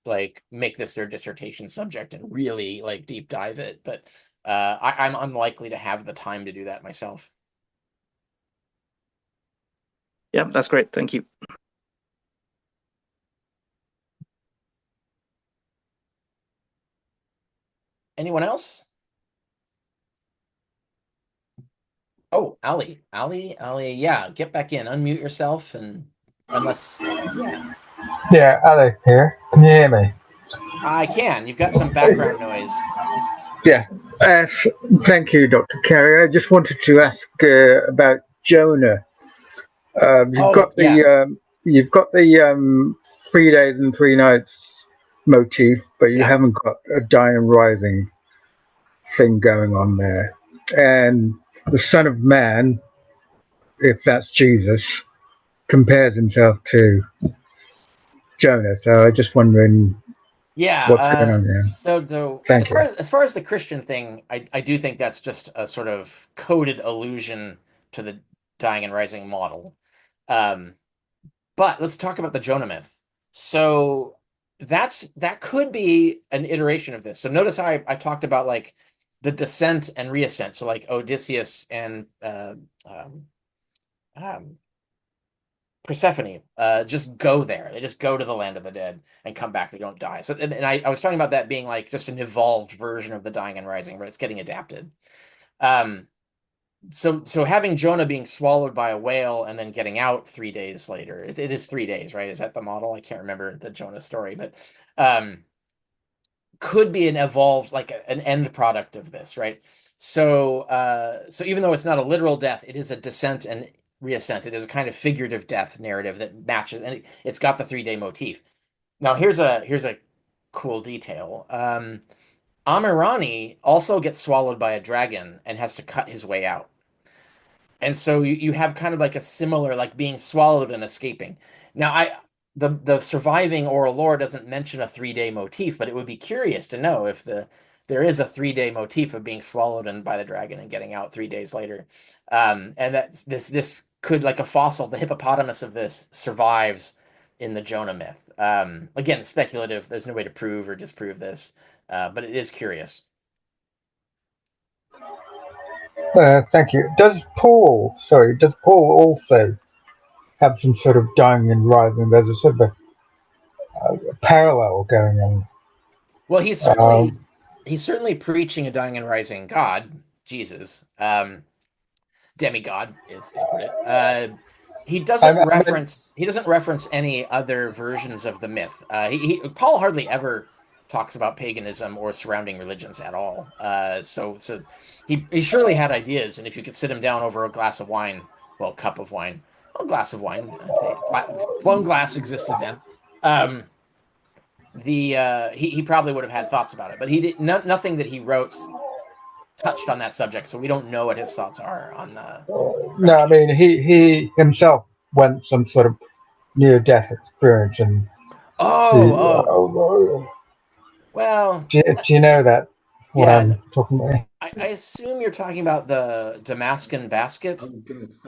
like make this their dissertation subject and really like deep dive it, but I'm unlikely to have the time to do that myself. Yeah, that's great. Thank you. Anyone else? Oh, Ali, yeah, get back in, unmute yourself, and unless, yeah, Yeah, Ali here. Can you hear me? I can. You've got some background noise. Yeah. Thank you, Dr. Carey. I just wanted to ask about Jonah. Oh, yeah, You've got the 3 days and 3 nights motif, but you yeah. haven't got a dying and rising thing going on there. And the Son of Man, if that's Jesus, compares himself to Jonah. So I'm just wondering Yeah, what's going on there. so Thank you. as far as the Christian thing, I do think that's just a sort of coded allusion to the dying and rising model. Um, but let's talk about the Jonah myth. So that could be an iteration of this. So notice how I talked about like the descent and reascent. So like Odysseus and um, Persephone just go there. They just go to the land of the dead and come back. They don't die. So, and I was talking about that being like just an evolved version of the dying and rising, but it's getting adapted. Um, so having Jonah being swallowed by a whale and then getting out 3 days later, it is 3 days, right? Is that the model? I can't remember the Jonah story, but um, could be an evolved, like an end product of this, right? So even though it's not a literal death, it is a descent and reascent. It is a kind of figurative death narrative that matches, and it's got the 3 day motif. Now here's a cool detail. Amirani also gets swallowed by a dragon and has to cut his way out. And so you have kind of like a similar, like being swallowed and escaping. Now the surviving oral lore doesn't mention a 3 day motif, but it would be curious to know if there is a 3 day motif of being swallowed and by the dragon and getting out 3 days later. And that this could, like a fossil, the hippopotamus of this survives in the Jonah myth. Again, speculative. There's no way to prove or disprove this, but it is curious. Thank you. Does Paul also have some sort of dying and rising? There's a sort of a parallel going on. Well, Um, he's certainly preaching a dying and rising God, Jesus, demigod, is put it. I mean, He doesn't reference any other versions of the myth. Paul hardly ever talks about paganism or surrounding religions at all. So he surely had ideas, and if you could sit him down over a glass of wine, well, cup of wine, a glass of wine, one glass existed then. Um, he probably would have had thoughts about it, but he did nothing that he wrote touched on that subject, so we don't know what his thoughts are on the no, I surrounding. mean he himself went some sort of near death experience, and Oh, he, oh, well, do you know that what yeah. I'm talking about? I assume you're talking about the Damascus basket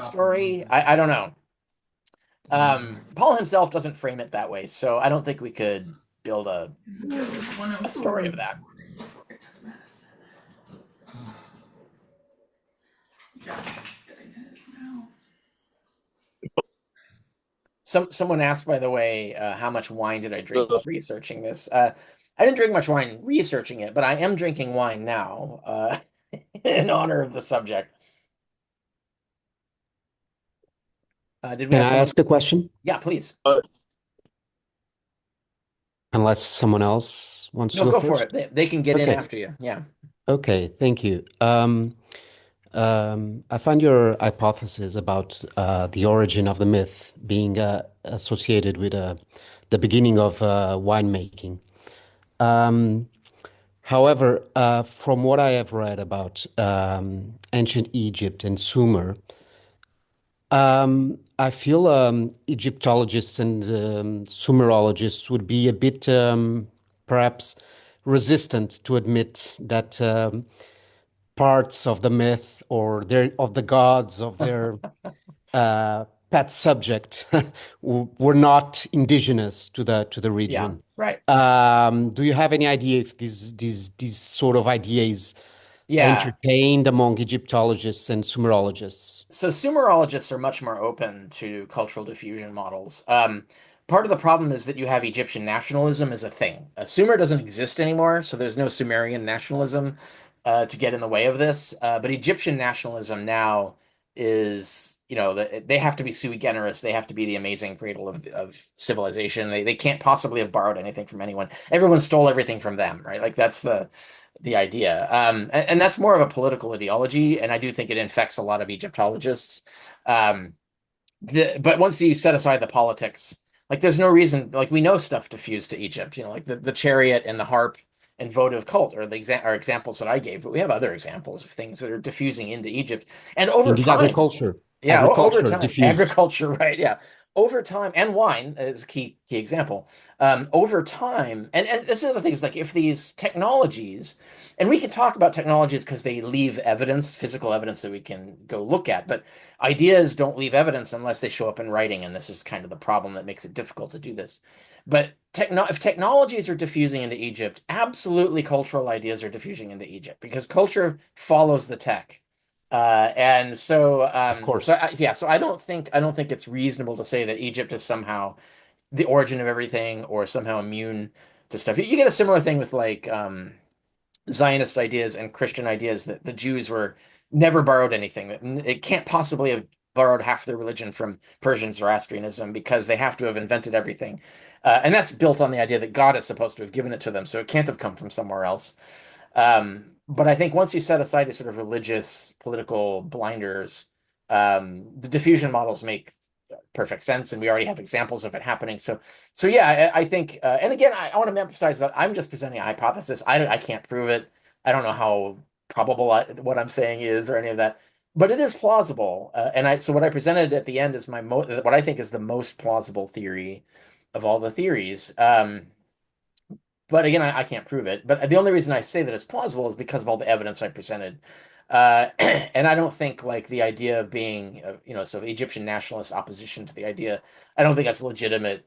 story. I don't know. Paul himself doesn't frame it that way, so I don't think we could build a story of that. Someone asked, by the way, how much wine did I drink researching this? I didn't drink much wine researching it, but I am drinking wine now, in honor of the subject. Did we Can have I someone? ask a question? Yeah, please. Unless someone else wants to No, go go for first? it. They can get in Okay. after you. Yeah. Okay, thank you. I find your hypothesis about the origin of the myth being associated with the beginning of winemaking. However, from what I have read about ancient Egypt and Sumer, I feel Egyptologists and Sumerologists would be a bit perhaps resistant to admit that parts of the myth or of the gods of their pet subject were not indigenous to the Yeah, region. right. Do you have any idea if these sort of ideas Yeah. entertained among Egyptologists and Sumerologists? So Sumerologists are much more open to cultural diffusion models. Part of the problem is that you have Egyptian nationalism as a thing. Sumer doesn't exist anymore, so there's no Sumerian nationalism to get in the way of this. But Egyptian nationalism now is, they have to be sui generis. They have to be the amazing cradle of civilization. They can't possibly have borrowed anything from anyone. Everyone stole everything from them, right? Like that's the idea. And that's more of a political ideology, and I do think it infects a lot of Egyptologists. Um, but once you set aside the politics, like there's no reason, like we know stuff diffused to Egypt, like the chariot and the harp and votive cult are examples that I gave, but we have other examples of things that are diffusing into Egypt. And over Indeed, time, agriculture. yeah, over Agriculture time, diffused. agriculture, right? Yeah, over time, and wine is a key example. Over time, and this is the thing is like if these technologies, and we can talk about technologies because they leave evidence, physical evidence that we can go look at, but ideas don't leave evidence unless they show up in writing, and this is kind of the problem that makes it difficult to do this. But if technologies are diffusing into Egypt, absolutely cultural ideas are diffusing into Egypt because culture follows the tech. And so, Of course. so I don't think it's reasonable to say that Egypt is somehow the origin of everything or somehow immune to stuff. You get a similar thing with like Zionist ideas and Christian ideas that the Jews were never borrowed anything. It can't possibly have borrowed half their religion from Persian Zoroastrianism because they have to have invented everything. And that's built on the idea that God is supposed to have given it to them, so it can't have come from somewhere else. But I think once you set aside these sort of religious, political blinders, the diffusion models make perfect sense, and we already have examples of it happening. So yeah, I think, and again, I want to emphasize that I'm just presenting a hypothesis. I can't prove it. I don't know how probable what I'm saying is or any of that, but it is plausible. So what I presented at the end is what I think is the most plausible theory of all the theories. But again, I can't prove it. But the only reason I say that it's plausible is because of all the evidence I presented. And I don't think like the idea of being, sort of Egyptian nationalist opposition to the idea, I don't think that's a legitimate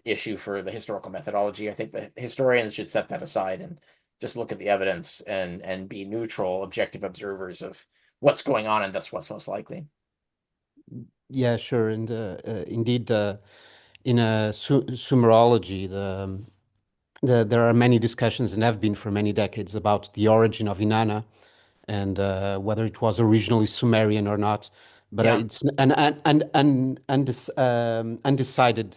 issue for the historical methodology. I think the historians should set that aside and just look at the evidence and be neutral, objective observers of what's going on, and that's what's most likely. Yeah, sure. And indeed, in Sumerology, there are many discussions and have been for many decades about the origin of Inanna and whether it was originally Sumerian or not. But Yeah. it's an undecided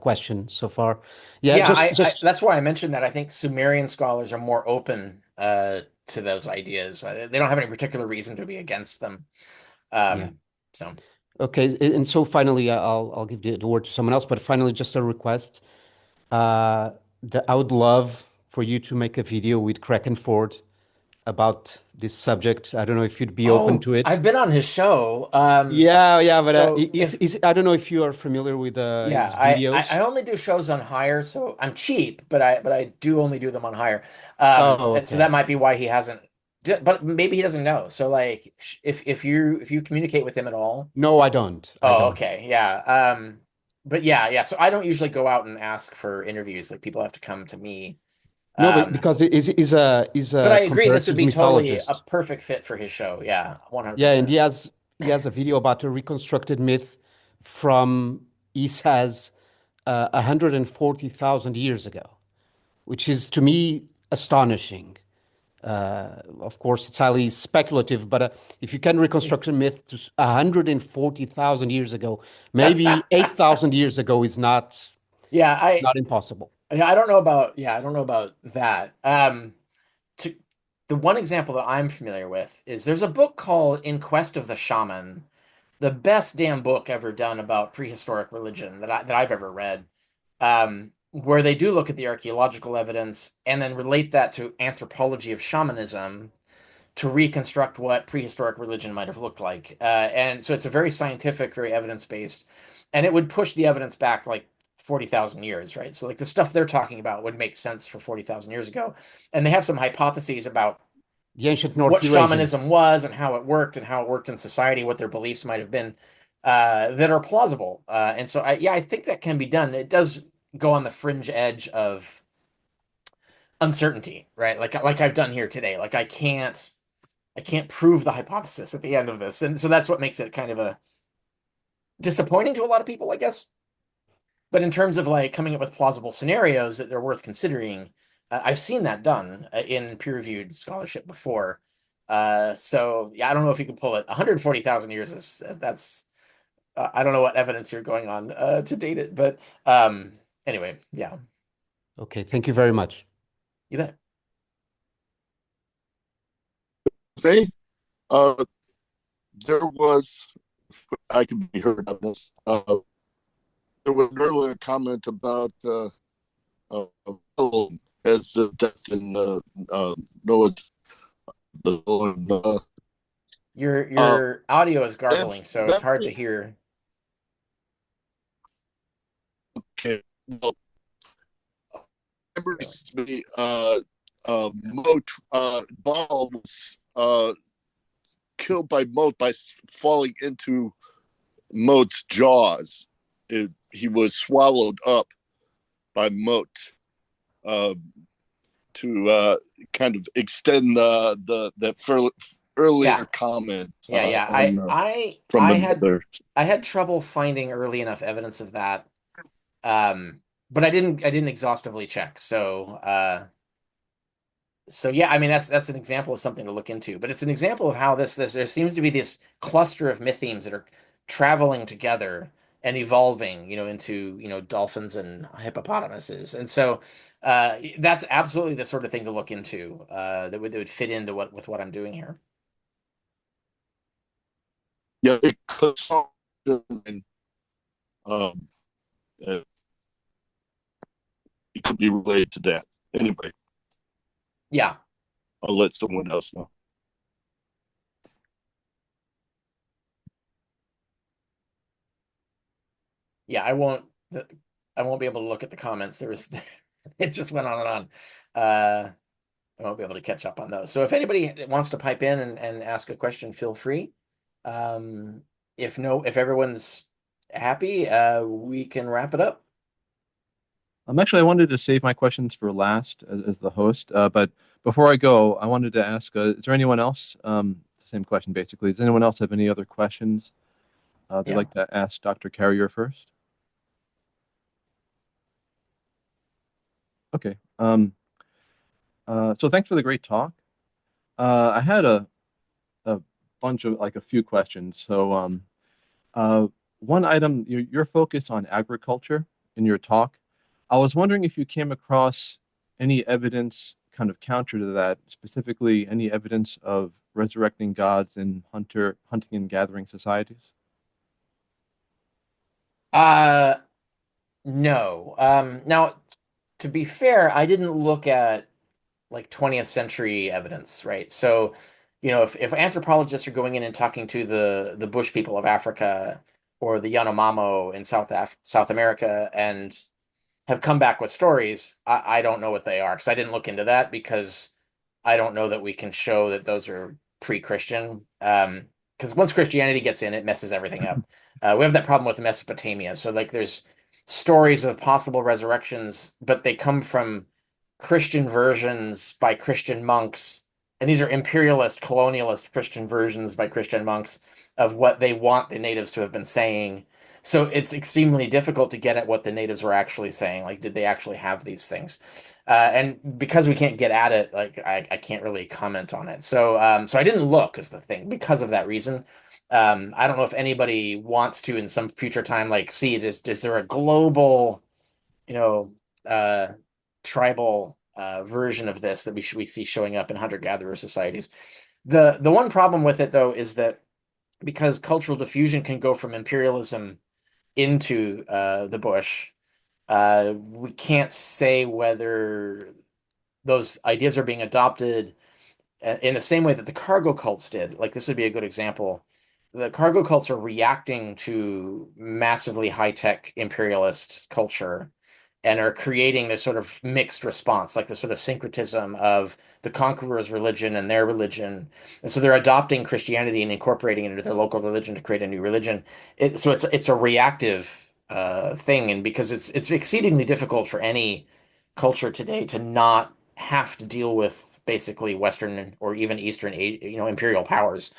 question so far. Yeah, Yeah, just that's why I mentioned that. I think Sumerian scholars are more open to those ideas. They don't have any particular reason to be against them. yeah. So Okay, and so finally, I'll give the word to someone else. But finally, just a request. I would love for you to make a video with Krakenford about this subject. I don't know if you'd be open Oh, to it. I've been on his show. Yeah, but So if I don't know if you are familiar with yeah, his videos. I only do shows on hire, so I'm cheap, but I do only do them on hire. Oh, And so that okay. might be why he hasn't. But maybe he doesn't know. So like, if you communicate with him at all. No, I don't. I Oh, don't. okay. Yeah. But yeah. So I don't usually go out and ask for interviews. Like people have to come to me. No, but Um, because he's but I a agree this would comparative be totally a mythologist. perfect fit for his show. Yeah, Yeah, and 100%. he has a video about a reconstructed myth from, he says, 140,000 years ago, which is to me astonishing. Of course, it's highly speculative, but if you can reconstruct a myth to 140,000 years ago, maybe 8,000 years ago is Yeah, not impossible. I don't know about I don't know about that. To the one example that I'm familiar with is there's a book called In Quest of the Shaman, the best damn book ever done about prehistoric religion that I've ever read. Where they do look at the archaeological evidence and then relate that to anthropology of shamanism to reconstruct what prehistoric religion might have looked like. And so it's a very scientific, very evidence based, and it would push the evidence back like 40,000 years, right? So like the stuff they're talking about would make sense for 40,000 years ago. And they have some hypotheses about The ancient North what Eurasians. shamanism was and how it worked in society, what their beliefs might have been, that are plausible. And so I think that can be done. It does go on the fringe edge of uncertainty, right? Like I've done here today. Like I can't prove the hypothesis at the end of this. And so that's what makes it kind of a disappointing to a lot of people, I guess. But in terms of like coming up with plausible scenarios that are worth considering, I've seen that done in peer-reviewed scholarship before. So yeah, I don't know if you can pull it. 140,000 years is that's I don't know what evidence you're going on to date it, but anyway, yeah, Okay, thank you very much. you bet. Faith, there was, I can be heard on this. There was an earlier comment about as the death in Noah's. Your audio is garbling, so it's that hard to is hear. okay. Well, remember the Moat Ball was killed by Moat by falling into Moat's jaws. He was swallowed up by Moat to kind of extend that earlier Yeah, comment yeah. on from I had another. I had trouble finding early enough evidence of that. But I didn't exhaustively check. So yeah, I mean that's an example of something to look into. But it's an example of how this there seems to be this cluster of mythemes that are traveling together and evolving, into, dolphins and hippopotamuses. And so that's absolutely the sort of thing to look into, that would fit into what I'm doing here. Yeah, it could um, uh, it could be related to that. Anyway, Yeah. I'll let someone else know. Yeah, I won't be able to look at the comments. It just went on and on. I won't be able to catch up on those. So if anybody wants to pipe in and ask a question, feel free. Um, if everyone's happy, we can wrap it up. Actually, I wanted to save my questions for last as the host. But before I go, I wanted to ask, is there anyone else? Same question, basically. Does anyone else have any other questions they'd Yeah. like to ask Dr. Carrier first? Okay. So thanks for the great talk. I had a bunch of like a few questions. So one item, your focus on agriculture in your talk. I was wondering if you came across any evidence kind of counter to that, specifically any evidence of resurrecting gods in hunting and gathering societies. Uh, no. Now, to be fair, I didn't look at like 20th century evidence, right? So, if anthropologists are going in and talking to the bush people of Africa or the Yanomamo in South America and have come back with stories, I don't know what they are because I didn't look into that because I don't know that we can show that those are pre-Christian. Because once Christianity gets in, it messes everything up. We have that problem with Mesopotamia. So like there's stories of possible resurrections, but they come from Christian versions by Christian monks. And these are imperialist, colonialist Christian versions by Christian monks of what they want the natives to have been saying. So it's extremely difficult to get at what the natives were actually saying. Like, did they actually have these things? And because we can't get at it, like I can't really comment on it. So I didn't look is the thing because of that reason. I don't know if anybody wants to in some future time, like, see, is there a global, you know, uh, tribal version of this that we see showing up in hunter-gatherer societies? The one problem with it though is that because cultural diffusion can go from imperialism into the bush, we can't say whether those ideas are being adopted in the same way that the cargo cults did. Like this would be a good example. The cargo cults are reacting to massively high-tech imperialist culture and are creating this sort of mixed response, like this sort of syncretism of the conqueror's religion and their religion. And so they're adopting Christianity and incorporating it into their local religion to create a new religion. So it's a reactive thing, and because it's exceedingly difficult for any culture today to not have to deal with basically Western or even Eastern, imperial powers.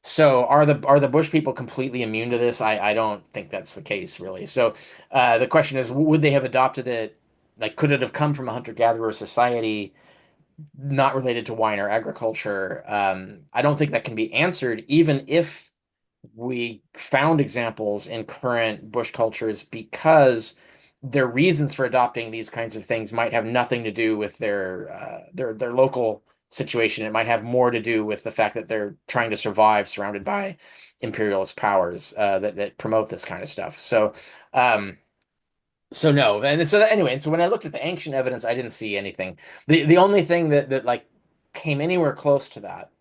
So are the Bush people completely immune to this? I don't think that's the case, really. So the question is, would they have adopted it? Like, could it have come from a hunter-gatherer society not related to wine or agriculture? I don't think that can be answered, even if we found examples in current bush cultures, because their reasons for adopting these kinds of things might have nothing to do with their local situation. It might have more to do with the fact that they're trying to survive surrounded by imperialist powers that promote this kind of stuff. So no, and so anyway, and so when I looked at the ancient evidence, I didn't see anything. The only thing that like came anywhere close to that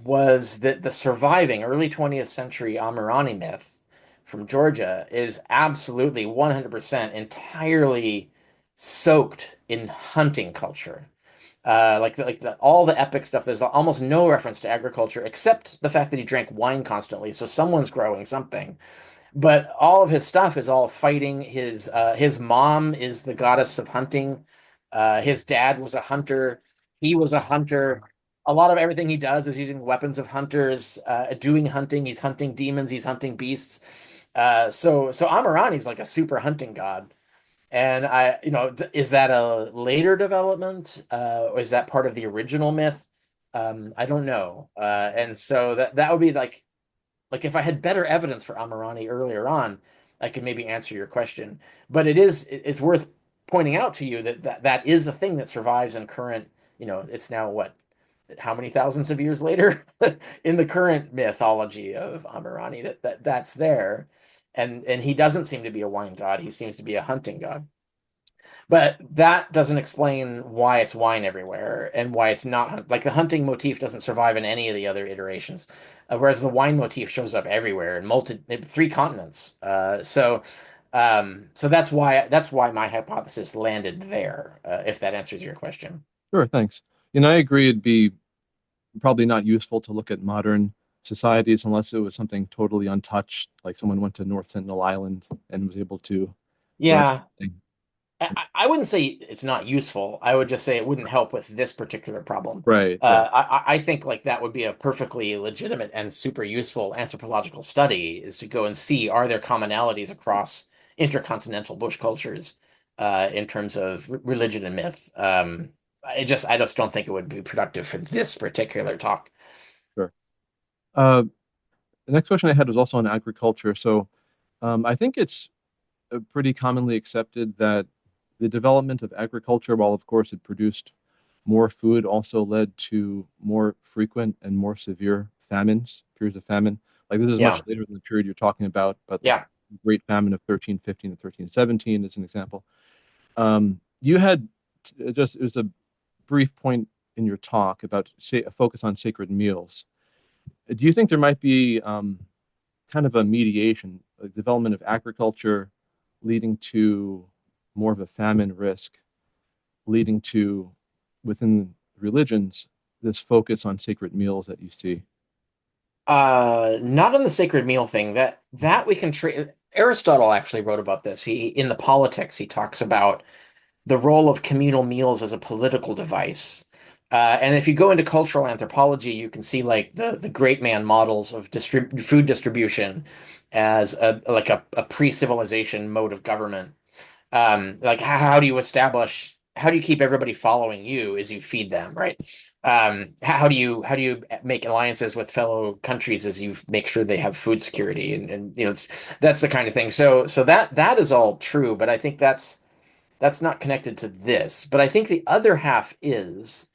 was that the surviving early 20th century Amirani myth from Georgia is absolutely 100% entirely soaked in hunting culture. All the epic stuff, there's almost no reference to agriculture except the fact that he drank wine constantly. So someone's growing something. But all of his stuff is all fighting. His mom is the goddess of hunting. His dad was a hunter. He was a hunter. a lot of everything he does is using weapons of hunters, doing hunting. He's hunting demons. He's hunting beasts. So Amirani's like a super hunting god. And is that a later development? Or is that part of the original myth? I don't know. And so that would be like if I had better evidence for Amirani earlier on, I could maybe answer your question. But it's worth pointing out to you that is a thing that survives in current, it's now what, how many thousands of years later in the current mythology of Amirani that's there. And he doesn't seem to be a wine god. He seems to be a hunting god. But that doesn't explain why it's wine everywhere and why it's not like the hunting motif doesn't survive in any of the other iterations, whereas the wine motif shows up everywhere in three continents. So that's why my hypothesis landed there. If that answers your question. Sure, thanks. I agree it'd be probably not useful to look at modern societies unless it was something totally untouched, like someone went to North Sentinel Island and was able to learn Yeah, something. I wouldn't say it's not useful. I would just say it wouldn't help with this particular problem. Right, right. I think like that would be a perfectly legitimate and super useful anthropological study is to go and see are there commonalities across intercontinental bush cultures in terms of religion and myth. I just don't think it would be productive for this particular talk. Sure. Uh, the next question I had was also on agriculture. So I think it's pretty commonly accepted that the development of agriculture, while of course it produced more food, also led to more frequent and more severe famines, periods of famine. Like this is much Yeah, later than the period you're talking about, but like yeah. the Great Famine of 1315 to 1317 is an example. You had just, it was a brief point in your talk about say, a focus on sacred meals. Do you think there might be kind of a mediation, a development of agriculture leading to more of a famine risk, leading to within religions this focus on sacred meals that you see? Not on the sacred meal thing. That we can treat. Aristotle actually wrote about this. He in the Politics he talks about the role of communal meals as a political device. And if you go into cultural anthropology, you can see like the great man models of food distribution as a pre-civilization mode of government. Like how do you establish, how do you keep everybody following you as you feed them, right? How do you make alliances with fellow countries as you make sure they have food security and that's the kind of thing. So that is all true, but I think that's not connected to this. But I think the other half is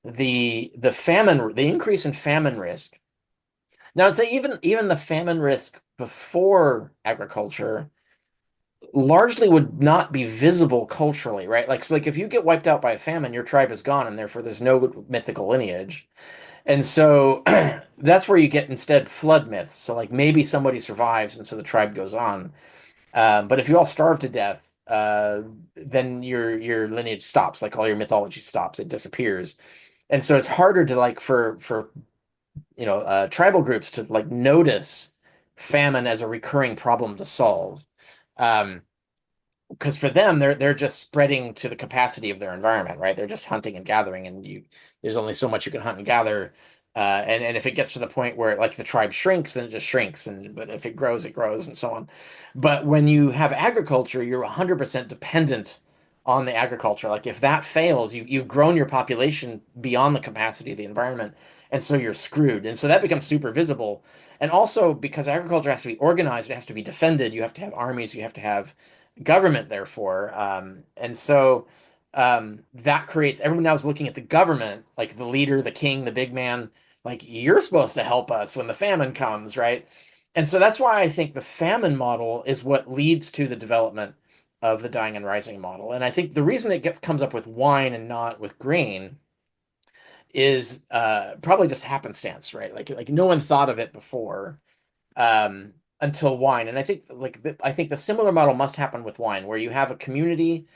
the famine, the increase in famine risk. Now, I'd say even the famine risk before agriculture largely would not be visible culturally, right? Like, so like if you get wiped out by a famine, your tribe is gone, and therefore there's no mythical lineage. And so that's where you get instead flood myths. So like maybe somebody survives, and so the tribe goes on. But if you all starve to death, then your lineage stops, like all your mythology stops, it disappears. And so it's harder to like for tribal groups to like notice famine as a recurring problem to solve. Um, because for them they're just spreading to the capacity of their environment, right? They're just hunting and gathering, and there's only so much you can hunt and gather. And if it gets to the point where like the tribe shrinks, then it just shrinks, and but if it grows, it grows, and so on. But when you have agriculture, you're 100% dependent on the agriculture. Like if that fails, you've grown your population beyond the capacity of the environment, and so you're screwed. And so that becomes super visible. And also because agriculture has to be organized, it has to be defended. You have to have armies, you have to have government, therefore. And so that creates everyone now is looking at the government, like the leader, the king, the big man, like you're supposed to help us when the famine comes, right? And so that's why I think the famine model is what leads to the development of the dying and rising model. And I think the reason it comes up with wine and not with grain is probably just happenstance, right? Like no one thought of it before until wine. And I think I think the similar model must happen with wine, where you have a community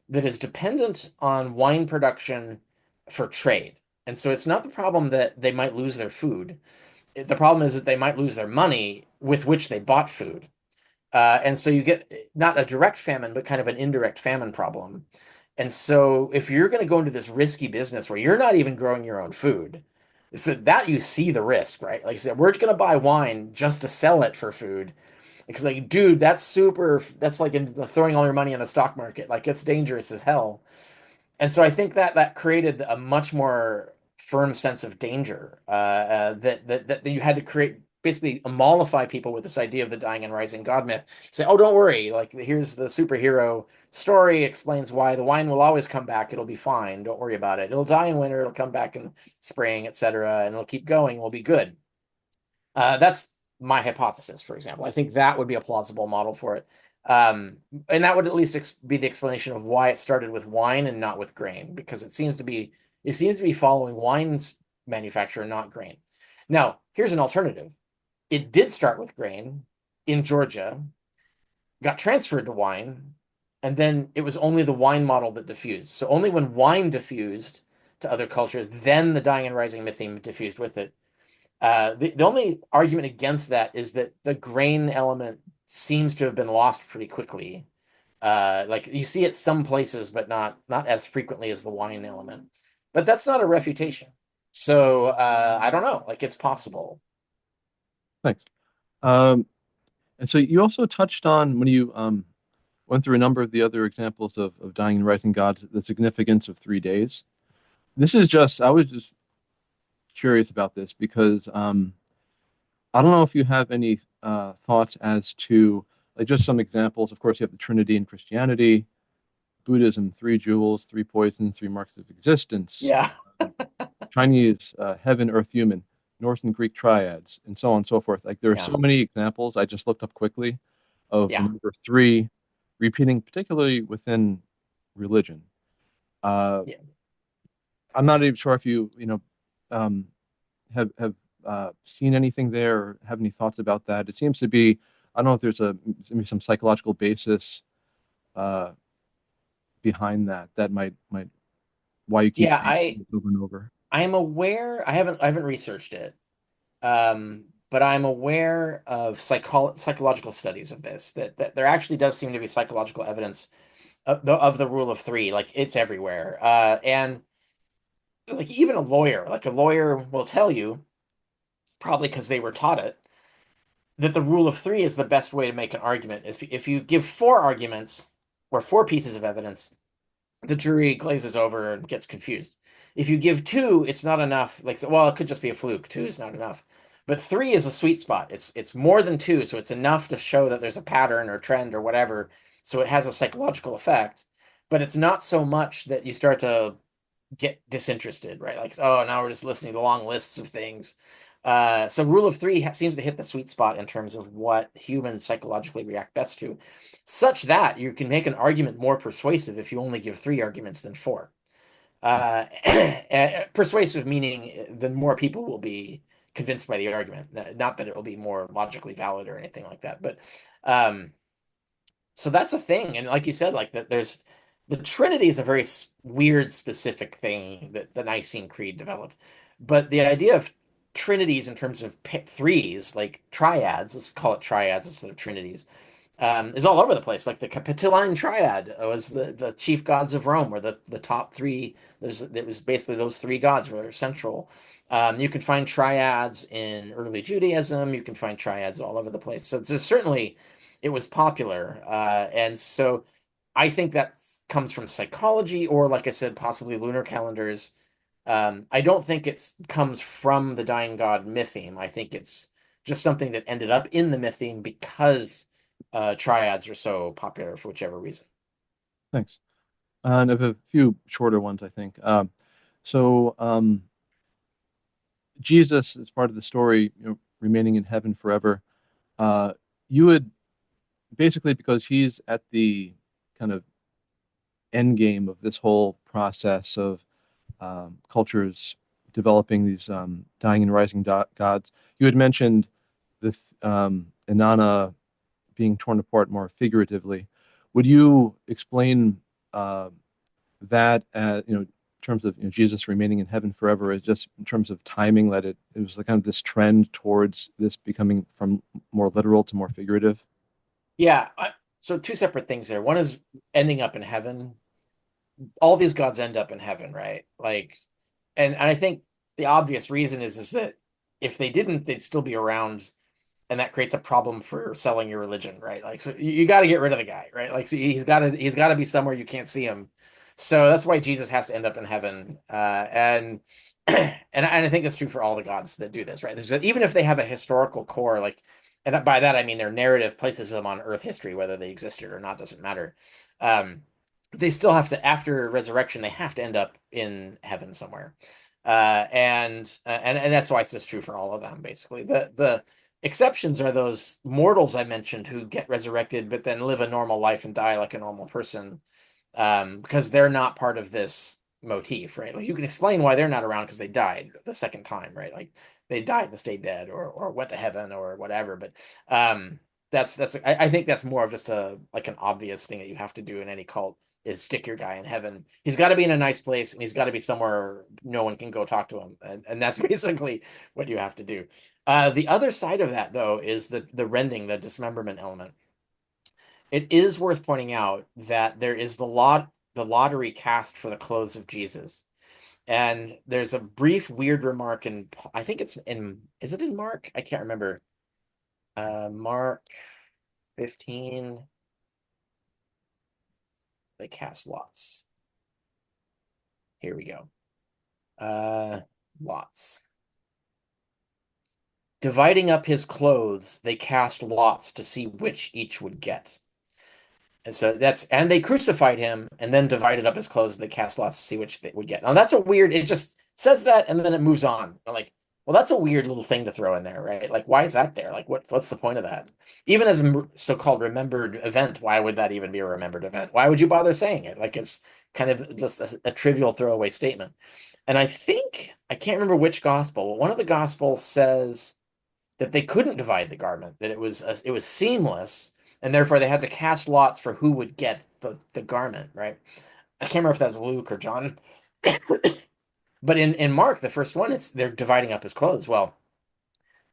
that is dependent on wine production for trade. And so it's not the problem that they might lose their food. The problem is that they might lose their money with which they bought food. And so you get not a direct famine, but kind of an indirect famine problem. And so if you're going to go into this risky business where you're not even growing your own food, So that you see the risk, right? Like I said, we're going to buy wine just to sell it for food. Because like, dude, that's like throwing all your money in the stock market. Like it's dangerous as hell. And so I think that that created a much more firm sense of danger that you had to create, basically mollify people with this idea of the dying and rising God myth. Say, oh, don't worry, like here's the superhero story, explains why the wine will always come back. It'll be fine. Don't worry about it. It'll die in winter. It'll come back in spring, etc., and it'll keep going. We'll be good. That's my hypothesis, for example. I think that would be a plausible model for it. And that would at least be the explanation of why it started with wine and not with grain, because it seems to be following wine's manufacturer, not grain. Now, here's an alternative. It did start with grain in Georgia, got transferred to wine, and then it was only the wine model that diffused. So only when wine diffused to other cultures, then the dying and rising mytheme diffused with it. The only argument against that is that the grain element seems to have been lost pretty quickly. Like you see it some places, but not as frequently as the wine element. But that's not a refutation. So I don't know. Like it's possible. Thanks. Um, and so you also touched on when you went through a number of the other examples of dying and rising gods, the significance of 3 days. I was just curious about this because I don't know if you have any thoughts as to like just some examples. Of course, you have the Trinity in Christianity, Buddhism, three jewels, three poisons, three marks of existence. Yeah. Chinese, heaven, earth, human, Norse and Greek triads, and so on and so forth. Like there are Yeah. so many examples. I just looked up quickly of the Yeah. number three repeating, particularly within religion. Uh, Yeah. I'm not even sure if you um, have seen anything there or have any thoughts about that. It seems to be, I don't know if there's maybe some psychological basis uh, behind that might why you keep Yeah, saying I it over and over. I am aware. I haven't researched it. But I'm aware of psychological studies of this, that there actually does seem to be psychological evidence of the rule of three. Like it's everywhere. And like even a lawyer will tell you, probably because they were taught it, that the rule of three is the best way to make an argument. If you give four arguments or four pieces of evidence, the jury glazes over and gets confused. If you give two, it's not enough. Like, well, it could just be a fluke. Two is not enough. But three is a sweet spot. It's more than two, so it's enough to show that there's a pattern or trend or whatever. So it has a psychological effect. But it's not so much that you start to get disinterested, right? Like, oh, now we're just listening to long lists of things. So rule of three seems to hit the sweet spot in terms of what humans psychologically react best to, such that you can make an argument more persuasive if you only give three arguments than four. Persuasive meaning then more people will be convinced by the argument. Not that it will be more logically valid or anything like that, but um, so that's a thing. And like you said, like that, there's the Trinity is a very weird, specific thing that the Nicene Creed developed. But the idea of trinities in terms of threes, like triads, let's call it triads instead of trinities, is all over the place. Like the Capitoline Triad was the chief gods of Rome, or the top three. It was basically those three gods were central. You can find triads in early Judaism. You can find triads all over the place. So there's certainly it was popular, and so I think that comes from psychology, or like I said, possibly lunar calendars. I don't think it comes from the dying god mytheme. I think it's just something that ended up in the mytheme because triads are so popular for whichever reason. Thanks. And I have a few shorter ones, I think. So Jesus is part of the story, remaining in heaven forever. Uh, you would basically, because he's at the kind of end game of this whole process of cultures developing these dying and rising gods. You had mentioned the Inanna being torn apart more figuratively. Would you explain that in terms of Jesus remaining in heaven forever, as just in terms of timing, that it was the kind of this trend towards this becoming from more literal to more figurative? Yeah. So two separate things there. One is ending up in heaven. All these gods end up in heaven, right? Like, and I think the obvious reason is that if they didn't, they'd still be around, and that creates a problem for selling your religion, right? Like, so you got to get rid of the guy, right? Like, so he's got to be somewhere you can't see him. So that's why Jesus has to end up in heaven, and and I think that's true for all the gods that do this, right? Even if they have a historical core, like, and by that I mean their narrative places them on Earth history, whether they existed or not doesn't matter. Um, they still have to, after resurrection, they have to end up in heaven somewhere, and that's why it's just true for all of them, basically. The exceptions are those mortals I mentioned who get resurrected, but then live a normal life and die like a normal person, because they're not part of this motif, right? Like, you can explain why they're not around because they died the second time, right? Like, they died and stayed dead, or went to heaven or whatever. But that's I think that's more of just a like an obvious thing that you have to do in any cult, is stick your guy in heaven. He's got to be in a nice place, and he's got to be somewhere no one can go talk to him, and that's basically what you have to do. The other side of that, though, is the rending, the dismemberment element. It is worth pointing out that there is the lottery cast for the clothes of Jesus. And there's a brief weird remark in, I think it's in, is it in Mark? I can't remember. Mark 15, they cast lots. Here we go. Lots. Dividing up his clothes, they cast lots to see which each would get. And so and they crucified him and then divided up his clothes. They cast lots to see which they would get. Now that's a weird, it just says that and then it moves on. I'm like, well, that's a weird little thing to throw in there, right? Like, why is that there? Like, what's the point of that? Even as a so-called remembered event, why would that even be a remembered event? Why would you bother saying it? Like, it's kind of just a trivial throwaway statement. And I think, I can't remember which gospel, one of the gospels says that they couldn't divide the garment, that it was seamless, and therefore they had to cast lots for who would get the garment, right? I can't remember if that was Luke or John. But in Mark, the first one, it's they're dividing up his clothes. Well,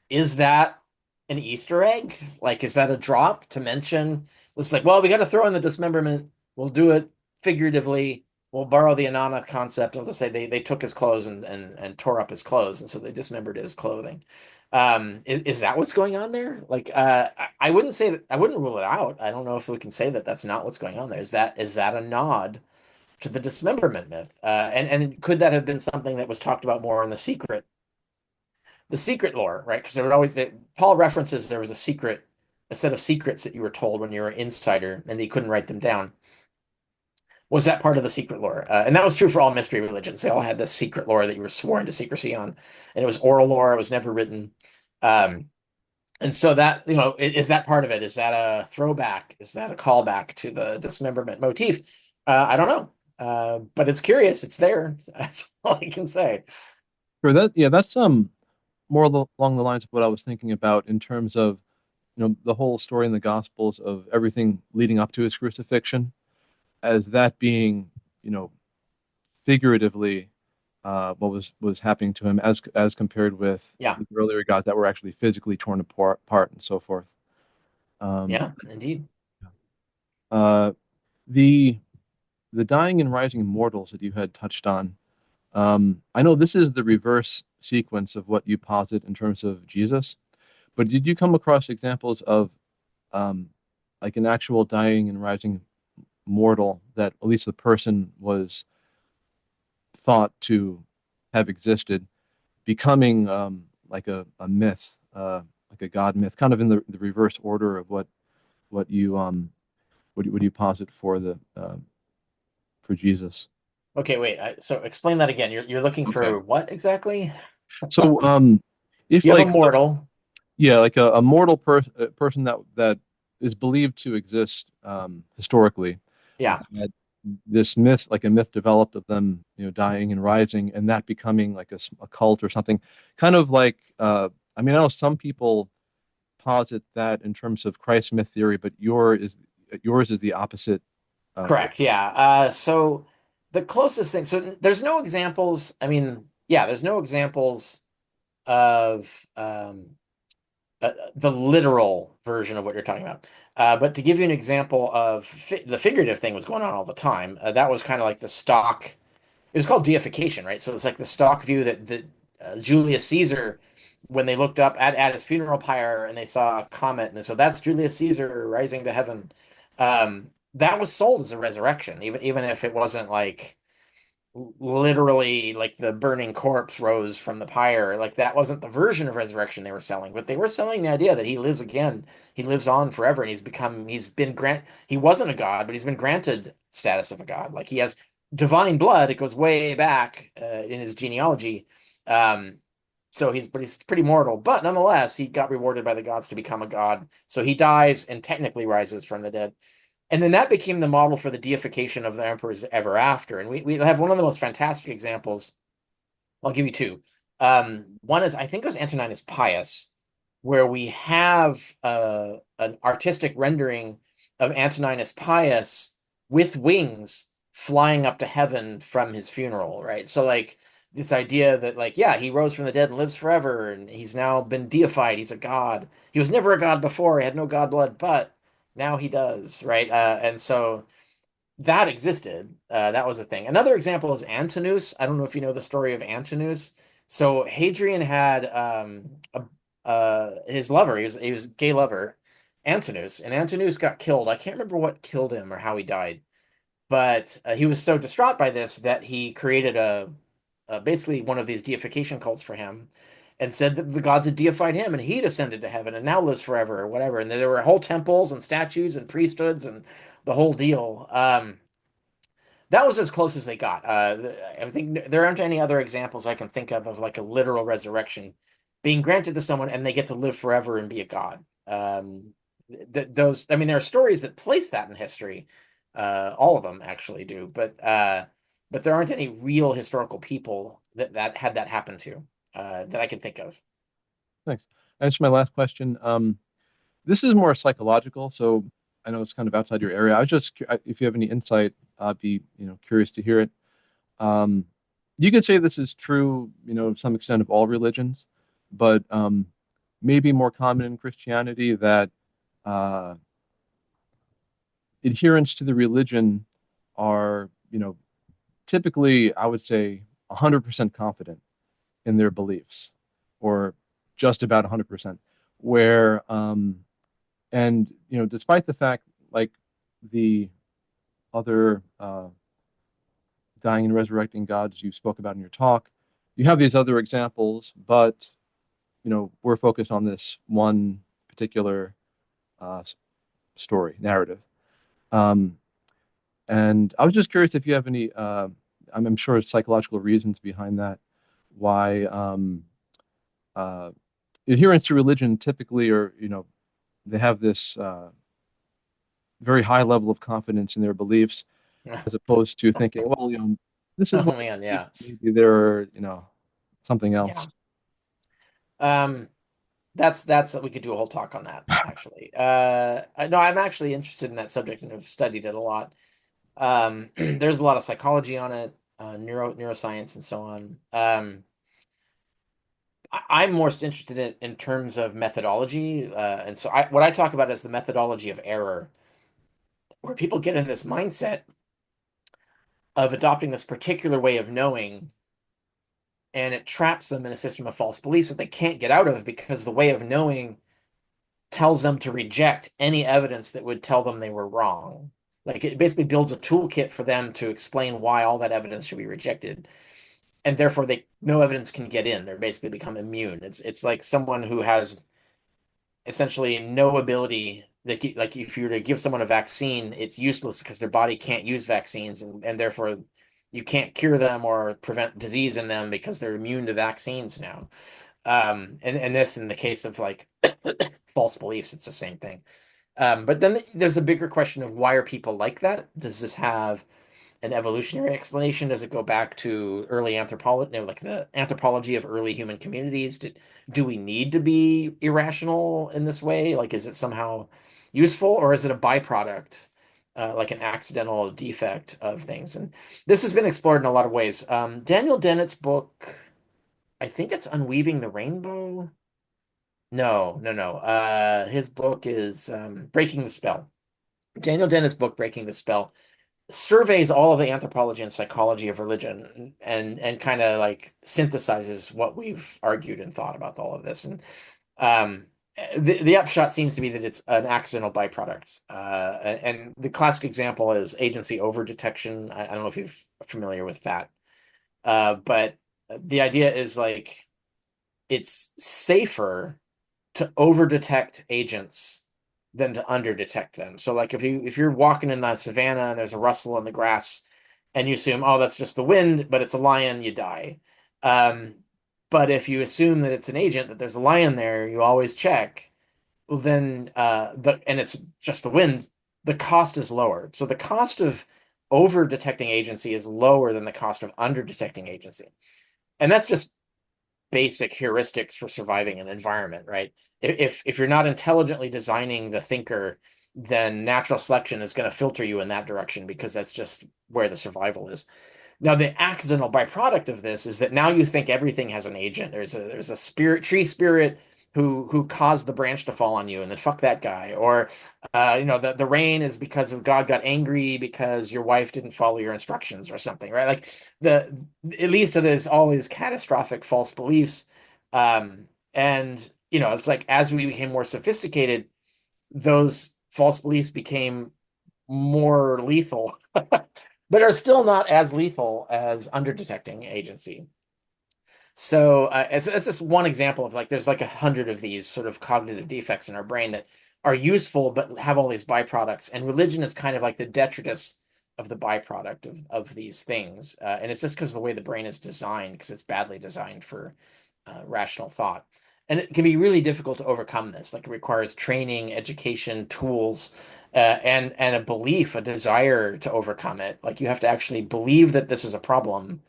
is that an Easter egg? Like, is that a drop to mention? It's like, well, we got to throw in the dismemberment. We'll do it figuratively. We'll borrow the Inanna concept. I'll just say they took his clothes and tore up his clothes, and so they dismembered his clothing. Is that what's going on there? Like, I wouldn't say that. I wouldn't rule it out. I don't know if we can say that that's not what's going on there. Is that a nod to the dismemberment myth? And could that have been something that was talked about more in the secret lore, right? Because there would always Paul references there was a set of secrets that you were told when you were an insider, and that you couldn't write them down. Was that part of the secret lore? And that was true for all mystery religions. They all had this secret lore that you were sworn to secrecy on, and it was oral lore. It was never written. Um, and so that, is that part of it? Is that a throwback? Is that a callback to the dismemberment motif? I don't know. But it's curious. It's there. That's all I can say. For that, yeah, that's more along the lines of what I was thinking about in terms of, the whole story in the Gospels of everything leading up to his crucifixion, as that being, figuratively, what was happening to him as compared with Yeah. the earlier gods that were actually physically torn apart and so forth. Yeah, indeed. The dying and rising mortals that you had touched on. I know this is the reverse sequence of what you posit in terms of Jesus, but did you come across examples of like an actual dying and rising mortal that at least the person was thought to have existed, becoming like a myth, like a god myth, kind of in the reverse order of what you posit for Jesus? Okay, wait. So explain that again. You're looking Okay. for what exactly? So if You have like a mortal. yeah, like a mortal person that is believed to exist historically. Yeah. This myth, like a myth developed of them, dying and rising, and that becoming like a cult or something. Kind of like, I mean, I know some people posit that in terms of Christ myth theory, but yours is the opposite. Correct. Yeah. So the closest thing, so there's no examples. I mean, yeah, there's no examples of the literal version of what you're talking about. But to give you an example of the figurative thing was going on all the time. That was kind of like the stock. It was called deification, right? So it's like the stock view that Julius Caesar, when they looked up at his funeral pyre and they saw a comet, and so that's Julius Caesar rising to heaven. That was sold as a resurrection, even if it wasn't like literally like the burning corpse rose from the pyre. Like that wasn't the version of resurrection they were selling, but they were selling the idea that he lives again, he lives on forever, and he wasn't a god, but he's been granted status of a god. Like he has divine blood. It goes way back in his genealogy. Um, but he's pretty mortal. But nonetheless, he got rewarded by the gods to become a god. So he dies and technically rises from the dead. And then that became the model for the deification of the emperors ever after. And we have one of the most fantastic examples. I'll give you two. One is, I think it was Antoninus Pius, where we have an artistic rendering of Antoninus Pius with wings flying up to heaven from his funeral, right? So like this idea that like, yeah, he rose from the dead and lives forever, and he's now been deified. He's a god. He was never a god before. He had no god blood, but now he does, right? And so that existed. That was a thing. Another example is Antinous. I don't know if you know the story of Antinous. So Hadrian had his lover. He was a gay lover, Antinous, and Antinous got killed. I can't remember what killed him or how he died, but he was so distraught by this that he created basically one of these deification cults for him, and said that the gods had deified him and he'd ascended to heaven and now lives forever or whatever. And there were whole temples and statues and priesthoods and the whole deal. That was as close as they got. I think there aren't any other examples I can think of like a literal resurrection being granted to someone and they get to live forever and be a god. I mean, there are stories that place that in history. All of them actually do, but there aren't any real historical people that had that happen to that I can think of. Thanks. And just my last question. This is more psychological, so I know it's kind of outside your area. I was just, if you have any insight, I'd be, curious to hear it. Um, you could say this is true, to some extent of all religions, but maybe more common in Christianity that uh, adherents to the religion are, typically, I would say, 100% confident in their beliefs, or just about 100%. Where, and despite the fact, like the other dying and resurrecting gods you spoke about in your talk, you have these other examples, but we're focused on this one particular uh, story narrative. Um, and I was just curious if you have any. I'm sure psychological reasons behind that. Why uh, adherents to religion typically are, they have this very high level of confidence in their beliefs, as opposed to thinking, well, this is Oh what man, yeah, maybe there are, something yeah. else. That's we could do a whole talk on that actually. No, I'm actually interested in that subject and have studied it a lot. There's a lot of psychology on it, neuroscience and so on. I'm most interested in terms of methodology, and so what I talk about is the methodology of error, where people get in this mindset of adopting this particular way of knowing, and it traps them in a system of false beliefs that they can't get out of because the way of knowing tells them to reject any evidence that would tell them they were wrong. Like it basically builds a toolkit for them to explain why all that evidence should be rejected. And therefore no evidence can get in. They're basically become immune. It's like someone who has essentially no ability like if you were to give someone a vaccine, it's useless because their body can't use vaccines and therefore you can't cure them or prevent disease in them because they're immune to vaccines now. And this in the case of like false beliefs, it's the same thing. But then there's the bigger question of why are people like that? Does this have an evolutionary explanation? Does it go back to early anthropology, like the anthropology of early human communities? Do we need to be irrational in this way? Like, is it somehow useful, or is it a byproduct, like an accidental defect of things? And this has been explored in a lot of ways. Daniel Dennett's book, I think it's Unweaving the Rainbow. No, no, no. His book is Breaking the Spell. Daniel Dennett's book, Breaking the Spell, surveys all of the anthropology and psychology of religion and kind of like synthesizes what we've argued and thought about all of this. And um, the upshot seems to be that it's an accidental byproduct. And the classic example is agency over detection. I don't know if you're familiar with that. But the idea is like it's safer to over detect agents than to under detect them. So like if you're walking in the savannah and there's a rustle in the grass and you assume, oh, that's just the wind, but it's a lion, you die. Um, but if you assume that it's an agent, that there's a lion there, you always check, well, then and it's just the wind, the cost is lower. So the cost of over detecting agency is lower than the cost of under detecting agency. And that's just basic heuristics for surviving an environment, right? If you're not intelligently designing the thinker, then natural selection is going to filter you in that direction because that's just where the survival is. Now, the accidental byproduct of this is that now you think everything has an agent. There's a spirit, tree spirit who caused the branch to fall on you, and then fuck that guy. Or the rain is because of God got angry because your wife didn't follow your instructions or something, right? Like the it leads to this all these catastrophic false beliefs. And it's like as we became more sophisticated, those false beliefs became more lethal, but are still not as lethal as under-detecting agency. So it's just one example of like there's like 100 of these sort of cognitive defects in our brain that are useful but have all these byproducts. And religion is kind of like the detritus of the byproduct of these things. And it's just because of the way the brain is designed, because it's badly designed for rational thought. And it can be really difficult to overcome this. Like it requires training, education, tools, and a belief, a desire to overcome it. Like you have to actually believe that this is a problem,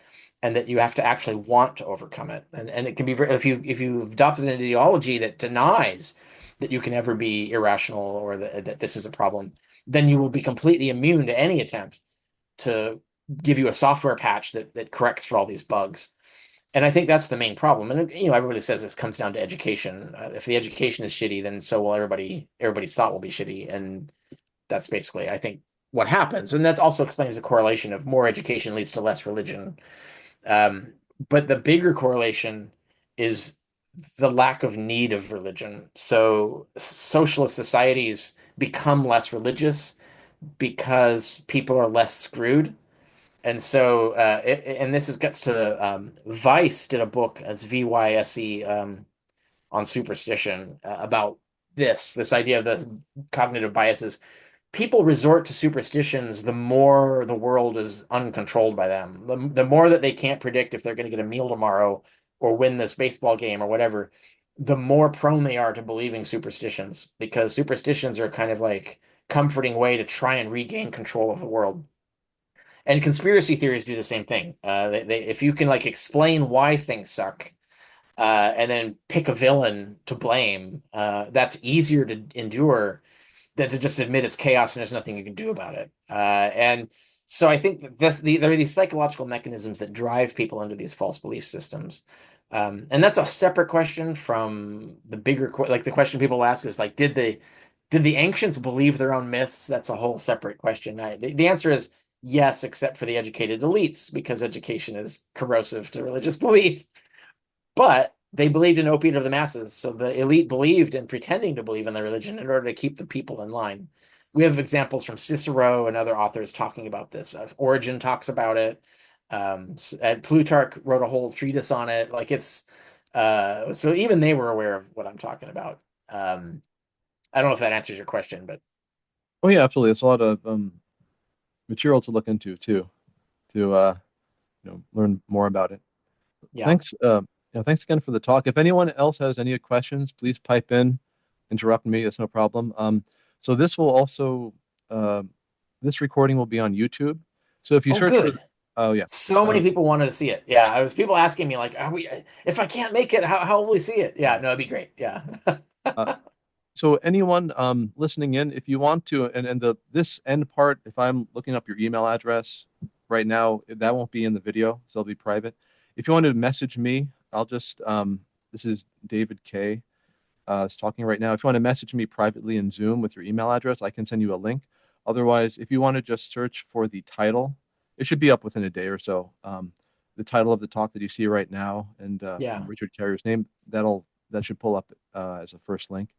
and that you have to actually want to overcome it. And it can be very, if you've adopted an ideology that denies that you can ever be irrational or that this is a problem, then you will be completely immune to any attempt to give you a software patch that corrects for all these bugs. And I think that's the main problem. And everybody says this comes down to education. If the education is shitty, then so will everybody's thought will be shitty. And that's basically, I think, what happens. And that also explains the correlation of more education leads to less religion. Um, but the bigger correlation is the lack of need of religion. So socialist societies become less religious because people are less screwed. And so, and gets to Vice did a book as VYSE on superstition about this idea of the cognitive biases. People resort to superstitions the more the world is uncontrolled by them. The more that they can't predict if they're going to get a meal tomorrow or win this baseball game or whatever, the more prone they are to believing superstitions, because superstitions are kind of like comforting way to try and regain control of the world. And conspiracy theories do the same thing. If you can like explain why things suck, and then pick a villain to blame, that's easier to endure than to just admit it's chaos and there's nothing you can do about it. And so I think that there are these psychological mechanisms that drive people into these false belief systems. And that's a separate question from the bigger, like the question people ask is like, did the ancients believe their own myths? That's a whole separate question. The answer is yes, except for the educated elites, because education is corrosive to religious belief. But they believed in opiate of the masses. So the elite believed in pretending to believe in the religion in order to keep the people in line. We have examples from Cicero and other authors talking about this. Origen talks about it. And Plutarch wrote a whole treatise on it. Like so even they were aware of what I'm talking about. I don't know if that answers your question, but Oh yeah, absolutely. It's a lot of material to look into too, to learn more about it. yeah. Thanks, thanks again for the talk. If anyone else has any questions, please pipe in, interrupt me. It's no problem. So this will also, this recording will be on YouTube. So if you Oh, search for, good. oh yeah, So many people wanted to see it. Yeah, I was people asking me like, if I can't make it, how will we see it? Yeah, no, it'd be great. Yeah. uh, so anyone listening in, if you want to, and this end part, if I'm looking up your email address right now, that won't be in the video, so it'll be private. If you want to message me, I'll just this is David K. Is talking right now. If you want to message me privately in Zoom with your email address, I can send you a link. Otherwise, if you want to just search for the title, it should be up within a day or so. The title of the talk that you see right now and Yeah. Richard Carrier's name, that should pull up as a first link.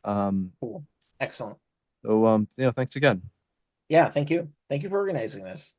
Cool. Excellent. So thanks again. Yeah, thank you. Thank you for organizing this.